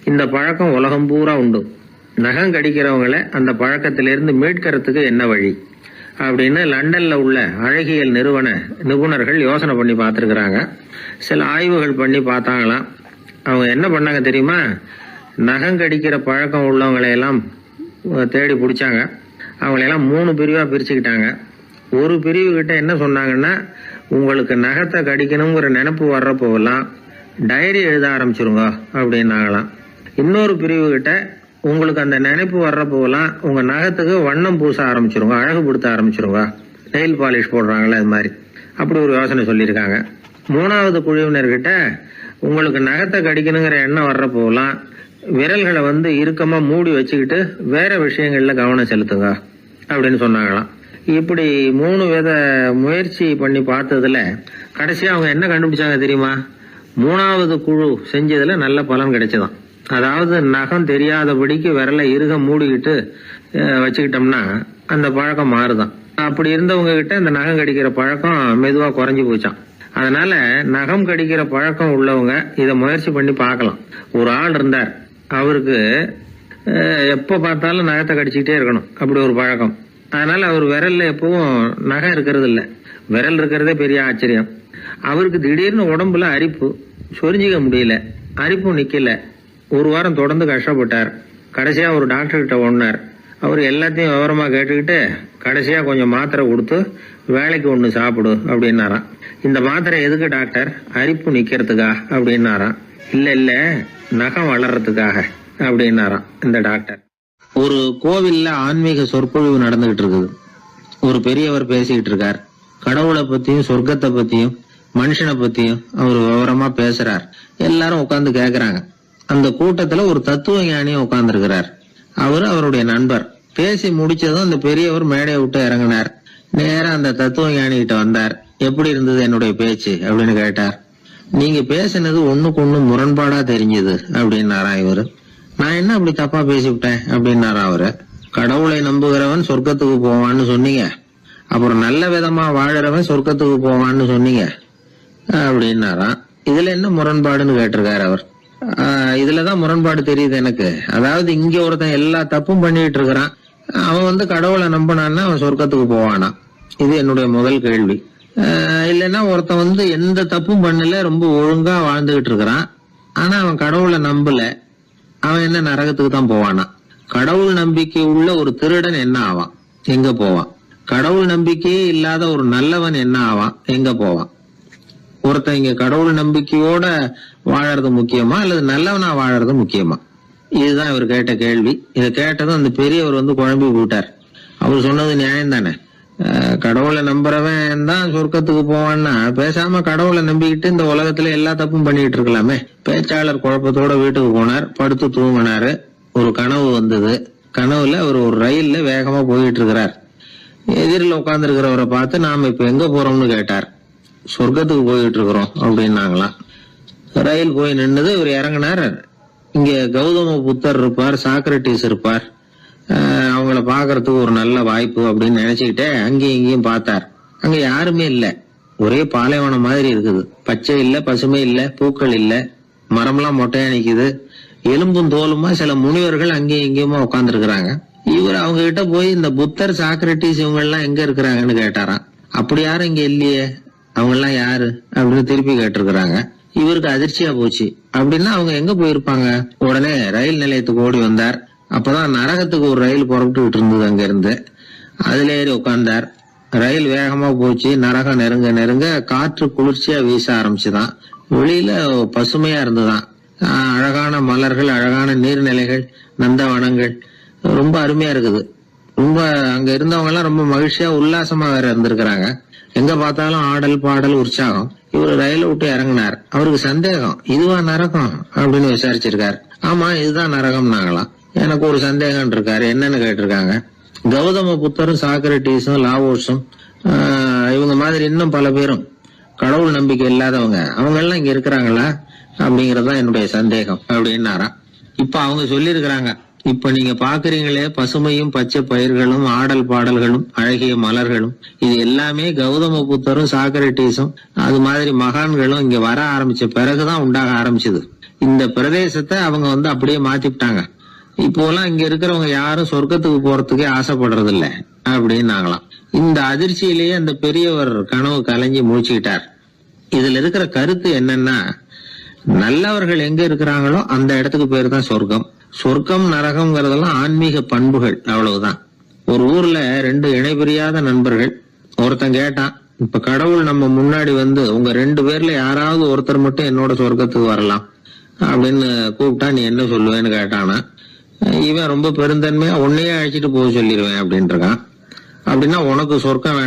Speaker 1: இந்த பழக்கம் உலகம் பூரா உண்டு. நகம் கடிக்கிறவங்களை அந்த பழக்கத்திலிருந்து மீட்கிறதுக்கு என்ன வழி அப்படின்னு லண்டன்ல உள்ள அழகியல் நிபுணர்கள் யோசனை பண்ணி பார்த்துருக்குறாங்க. சில ஆய்வுகள் பண்ணி பார்த்தாங்களாம். அவங்க என்ன பண்ணாங்க தெரியுமா? நகம் கடிக்கிற பழக்கம் உள்ளவங்களையெல்லாம் தேடி பிடிச்சாங்க. அவங்களையெல்லாம் 3 பிரிவா பிரிச்சுக்கிட்டாங்க. ஒரு பிரிவு கிட்ட என்ன சொன்னாங்கன்னா, உங்களுக்கு நகத்தை கடிக்கணுங்கிற நினைப்பு வர்றப்போலாம் டைரி எழுத ஆரம்பிச்சிருங்க அப்படின்னாங்களாம். இன்னொரு பிரிவு கிட்ட, உங்களுக்கு அந்த நினைப்பு வர்றப்போலாம் உங்க நகத்துக்கு வண்ணம் பூச ஆரம்பிச்சிருங்க, அழகுபடுத்த ஆரம்பிச்சிருங்க, நெயில் பாலிஷ் போடுறாங்களே அது மாதிரி. அப்படி ஒரு யோசனை சொல்லியிருக்காங்க. 3வது குழுவினர்கிட்ட, உங்களுக்கு நகத்தை கடிக்கணுங்கிற எண்ணம் வர்றப்போலாம் விரல்களை வந்து இறுக்கமா மூடி வச்சுக்கிட்டு வேற விஷயங்கள்ல கவனம் செலுத்துங்க அப்படின்னு சொன்னாங்களாம். இப்படி 3 வித முயற்சி பண்ணி பார்த்ததுல கடைசியா அவங்க என்ன கண்டுபிடிச்சாங்க தெரியுமா? 3வது குழு செஞ்சதுல நல்ல பலன் கிடைச்சதாம். அதாவது நகம் தெரியாதபடிக்கு விரலை இறுக மூடிக்கிட்டு வச்சுக்கிட்டோம்னா அந்த பழக்கம் மாறுதான். அப்படி இருந்தவங்க கிட்ட இந்த நகம் கடிக்கிற பழக்கம் மெதுவா குறைஞ்சு போச்சான். அதனால நகம் கடிக்கிற பழக்கம் உள்ளவங்க இதை முயற்சி பண்ணி பார்க்கலாம். ஒரு ஆள் இருந்தார், அவருக்கு எப்ப பார்த்தாலும் நகத்தை கடிச்சுக்கிட்டே இருக்கணும், அப்படி ஒரு பழக்கம். அதனால அவர் விரல்ல எப்பவும் நகம் இருக்கிறது இல்ல, விரல் இருக்கிறதே பெரிய ஆச்சரியம். அவருக்கு திடீர்னு உடம்புல அரிப்பு, சொரிஞ்சிக்க முடியல, அரிப்பும் நிக்கல. 1 வாரம் தொடர்ந்து கஷ்டப்பட்டார். கடைசியா ஒரு டாக்டர் கிட்ட ஓடினார். அவர் எல்லாத்தையும் விவரமா கேட்டுக்கிட்டு கடைசியா கொஞ்சம் மாத்திரை கொடுத்து வேலைக்கு ஒண்ணு சாப்பிடு அப்படின்னாராம். இந்த மாத்திரை எதுக்கு டாக்டர்? அரிப்பு நிக்கிறதுக்கா அப்படின்னாராம். இல்ல நகம் வளர்றதுக்காக அப்படின்னாராம் இந்த டாக்டர். ஒரு கோவில்ல ஆன்மீக சொற்பொழிவு நடந்துகிட்டு இருக்குது. ஒரு பெரியவர் பேசிக்கிட்டு இருக்கார். கடவுளை பத்தியும் சொர்க்கத்தை பத்தியும் மனுஷனை பத்தியும் அவர் விவரமா பேசுறார். எல்லாரும் உட்கார்ந்து கேக்குறாங்க. அந்த கூட்டத்துல ஒரு தத்துவ ஞானியும் உட்கார்ந்து இருக்கிறார். அவரு அவருடைய நண்பர். பேசி முடிச்சதும் அந்த பெரியவர் மேடையை விட்டு இறங்கினார். நேரா அந்த தத்துவ ஞானி கிட்ட வந்தார். எப்படி இருந்தது என்னுடைய பேச்சு அப்படின்னு கேட்டார். நீங்க பேசினது ஒண்ணுக்கு ஒண்ணு முரண்பாடா தெரிஞ்சது அப்படின்னாராம் இவரு. நான் என்ன அப்படி தப்பா பேசிவிட்டேன் அப்படின்னாரா அவரு. கடவுளை நம்புகிறவன் சொர்க்கத்துக்கு போவான்னு சொன்னீங்க, அப்புறம் நல்ல விதமா வாழறவன் சொர்க்கத்துக்கு போவான்னு சொன்னீங்க அப்படின்னாராம். இதுல என்ன முரண்பாடுன்னு கேட்டிருக்காரு அவர். இதுலதான் முரண்பாடு தெரியுது எனக்கு. அதாவது இங்க ஒருத்தன் எல்லா தப்பும் பண்ணிட்டு இருக்கிறான், அவன் வந்து கடவுளை நம்பினான்னா அவன் சொர்க்கத்துக்கு போவானா? இது என்னுடைய முதல் கேள்வி. இல்லைன்னா ஒருத்தன் வந்து எந்த தப்பும் பண்ணல, ரொம்ப ஒழுங்கா வாழ்ந்துகிட்டு இருக்கிறான், ஆனா அவன் கடவுளை நம்பல, அவன் என்ன நரகத்துக்கு தான் போவானா? கடவுள் நம்பிக்கை உள்ள ஒரு திருடன் என்ன ஆவான், எங்க போவான்? கடவுள் நம்பிக்கையே இல்லாத ஒரு நல்லவன் என்ன ஆவான், எங்க போவான்? ஒருத்தன் இங்க கடவுள் நம்பிக்கையோட வாழறது முக்கியமா அல்லது நல்லவனா வாழறது முக்கியமா? இதுதான் இவர் கேட்ட கேள்வி. இதை கேட்டதும் அந்த பெரியவர் வந்து குழம்பி போட்டார். அவர் சொன்னது நியாயம் தானே. கடவுளை நம்புறவன் தான் சொர்க்கத்துக்கு போவான்னா பேசாம கடவுளை நம்பிக்கிட்டு இந்த உலகத்துல எல்லா தப்பும் பண்ணிட்டு இருக்கலாமே. பேச்சாளர் குழப்பத்தோட வீட்டுக்கு போனார். படுத்து தூங்கினாரு. ஒரு கனவு வந்தது. கனவுல அவர் ஒரு ரயில்ல வேகமா போயிட்டு இருக்கிறார். எதிரில் உட்கார்ந்து இருக்கிறவரை பார்த்து நாம இப்ப எங்க போறோம்னு கேட்டார். சொர்க்கத்துக்கு போயிட்டு இருக்கிறோம் அப்படின்னாங்களாம். ரயில் போய் நின்னுது. இவர் இறங்கினார். இங்க கௌதம புத்தர் இருப்பார், சாக்ரட்டிஸ் இருப்பார், அவங்கள பாக்குறதுக்கு ஒரு நல்ல வாய்ப்பு அப்படின்னு நினைச்சுக்கிட்டே அங்கேயும் இங்கேயும் பார்த்தார். அங்க யாருமே இல்ல. ஒரே பாலைவனம் மாதிரி இருக்குது. பச்சை இல்ல, பசுமை இல்ல, பூக்கள் இல்ல, மரம்லாம் மொட்டையா நிக்குது. எலும்பும் தோலுமா சில முனிவர்கள் அங்கேயும் இங்கேயுமா உட்கார்ந்து இருக்கிறாங்க. இவர் அவங்க கிட்ட போய் இந்த புத்தர், சாக்ரட்டிஸ் இவங்க எல்லாம் எங்க இருக்கிறாங்கன்னு கேட்டாராம். அப்படி யாரும் இங்க இல்லையே, அவங்க எல்லாம் யாரு அப்படின்னு திருப்பி கேட்டிருக்கிறாங்க. இவருக்கு அதிர்ச்சியா போச்சு. அப்படின்னா அவங்க எங்க போயிருப்பாங்க? உடனே ரயில் நிலையத்துக்கு ஓடி வந்தார். அப்பதான் நரகத்துக்கு ஒரு ரயில் புறப்பட்டுக்கிட்டு இருந்தது. அங்க இருந்து அதுல ஏறி உட்கார்ந்தார். ரயில் வேகமா போச்சு. நரகம் நெருங்க நெருங்க காற்று குளிர்ச்சியா வீச ஆரம்பிச்சுதான். வெளியில பசுமையா இருந்துதான். அழகான மலர்கள், அழகான நீர்நிலைகள், நந்தவனங்கள், ரொம்ப அருமையா இருக்குது. ரொம்ப அங்க இருந்தவங்க எல்லாம் ரொம்ப மகிழ்ச்சியா உல்லாசமா வேற இருந்திருக்கிறாங்க. எங்க பார்த்தாலும் ஆடல் பாடல் உற்சாகம். இவரு ரயில விட்டு இறங்கினார். அவருக்கு சந்தேகம், இதுவா நரகம் அப்படின்னு விசாரிச்சிருக்காரு. ஆமா இதுதான் நரகம்னாங்களாம். எனக்கு ஒரு சந்தேகம் இருக்காரு, என்னன்னு கேட்டிருக்காங்க. கௌதம புத்தரும் சாக்ரட்டிஸும் லாவோஸும் இவங்க மாதிரி இன்னும் பல பேரும் கடவுள் நம்பிக்கை இல்லாதவங்க, அவங்க எல்லாம் இங்க இருக்கிறாங்களா அப்படிங்கறதுதான் என்னுடைய சந்தேகம் அப்படின்னாராம். இப்ப அவங்க சொல்லியிருக்கிறாங்க, இப்ப நீங்க பாக்குறீங்களே பசுமையும் பச்சை பயிர்களும் ஆடல் பாடல்களும் அழகிய மலர்களும், இது எல்லாமே கௌதம புத்தரும் சாக்ரட்டிஸும் அது மாதிரி மகான்களும் இங்க வர ஆரம்பிச்ச பிறகுதான் உண்டாக ஆரம்பிச்சது. இந்த பிரதேசத்தை அவங்க வந்து அப்படியே மாத்திவிட்டாங்க. இப்போலாம் இங்க இருக்கிறவங்க யாரும் சொர்க்கத்துக்கு போறதுக்கே ஆசைப்படுறது இல்ல அப்படின்னாங்களாம். இந்த அதிர்ச்சியிலேயே அந்த பெரியவர் கனவு கலைஞ்சி முடிச்சுக்கிட்டார். இதுல இருக்கிற கருத்து என்னன்னா, நல்லவர்கள் எங்க இருக்கிறாங்களோ அந்த இடத்துக்கு பேர் தான் சொர்க்கம். சொர்க்கம் நரகம்ங்கிறதெல்லாம் ஆன்மீக பண்புகள், அவ்வளவுதான். ஒரு ஊர்ல 2 இணைபிரியாத நண்பர்கள். ஒருத்தன் கேட்டான், இப்ப கடவுள் நம்ம முன்னாடி வந்து உங்க 2 பேர்ல யாராவது ஒருத்தர் மட்டும் என்னோட சொர்க்கத்துக்கு வரலாம் அப்படின்னு கூப்பிட்டா நீ என்ன சொல்லுவேன்னு கேட்டானா. இவன் ரொம்ப பெருந்தன்மையா உன்னையே அழைச்சிட்டு போக சொல்லிடுவேன் அப்படின்னு இருக்கான். அப்படின்னா உனக்கு சொர்க்கம்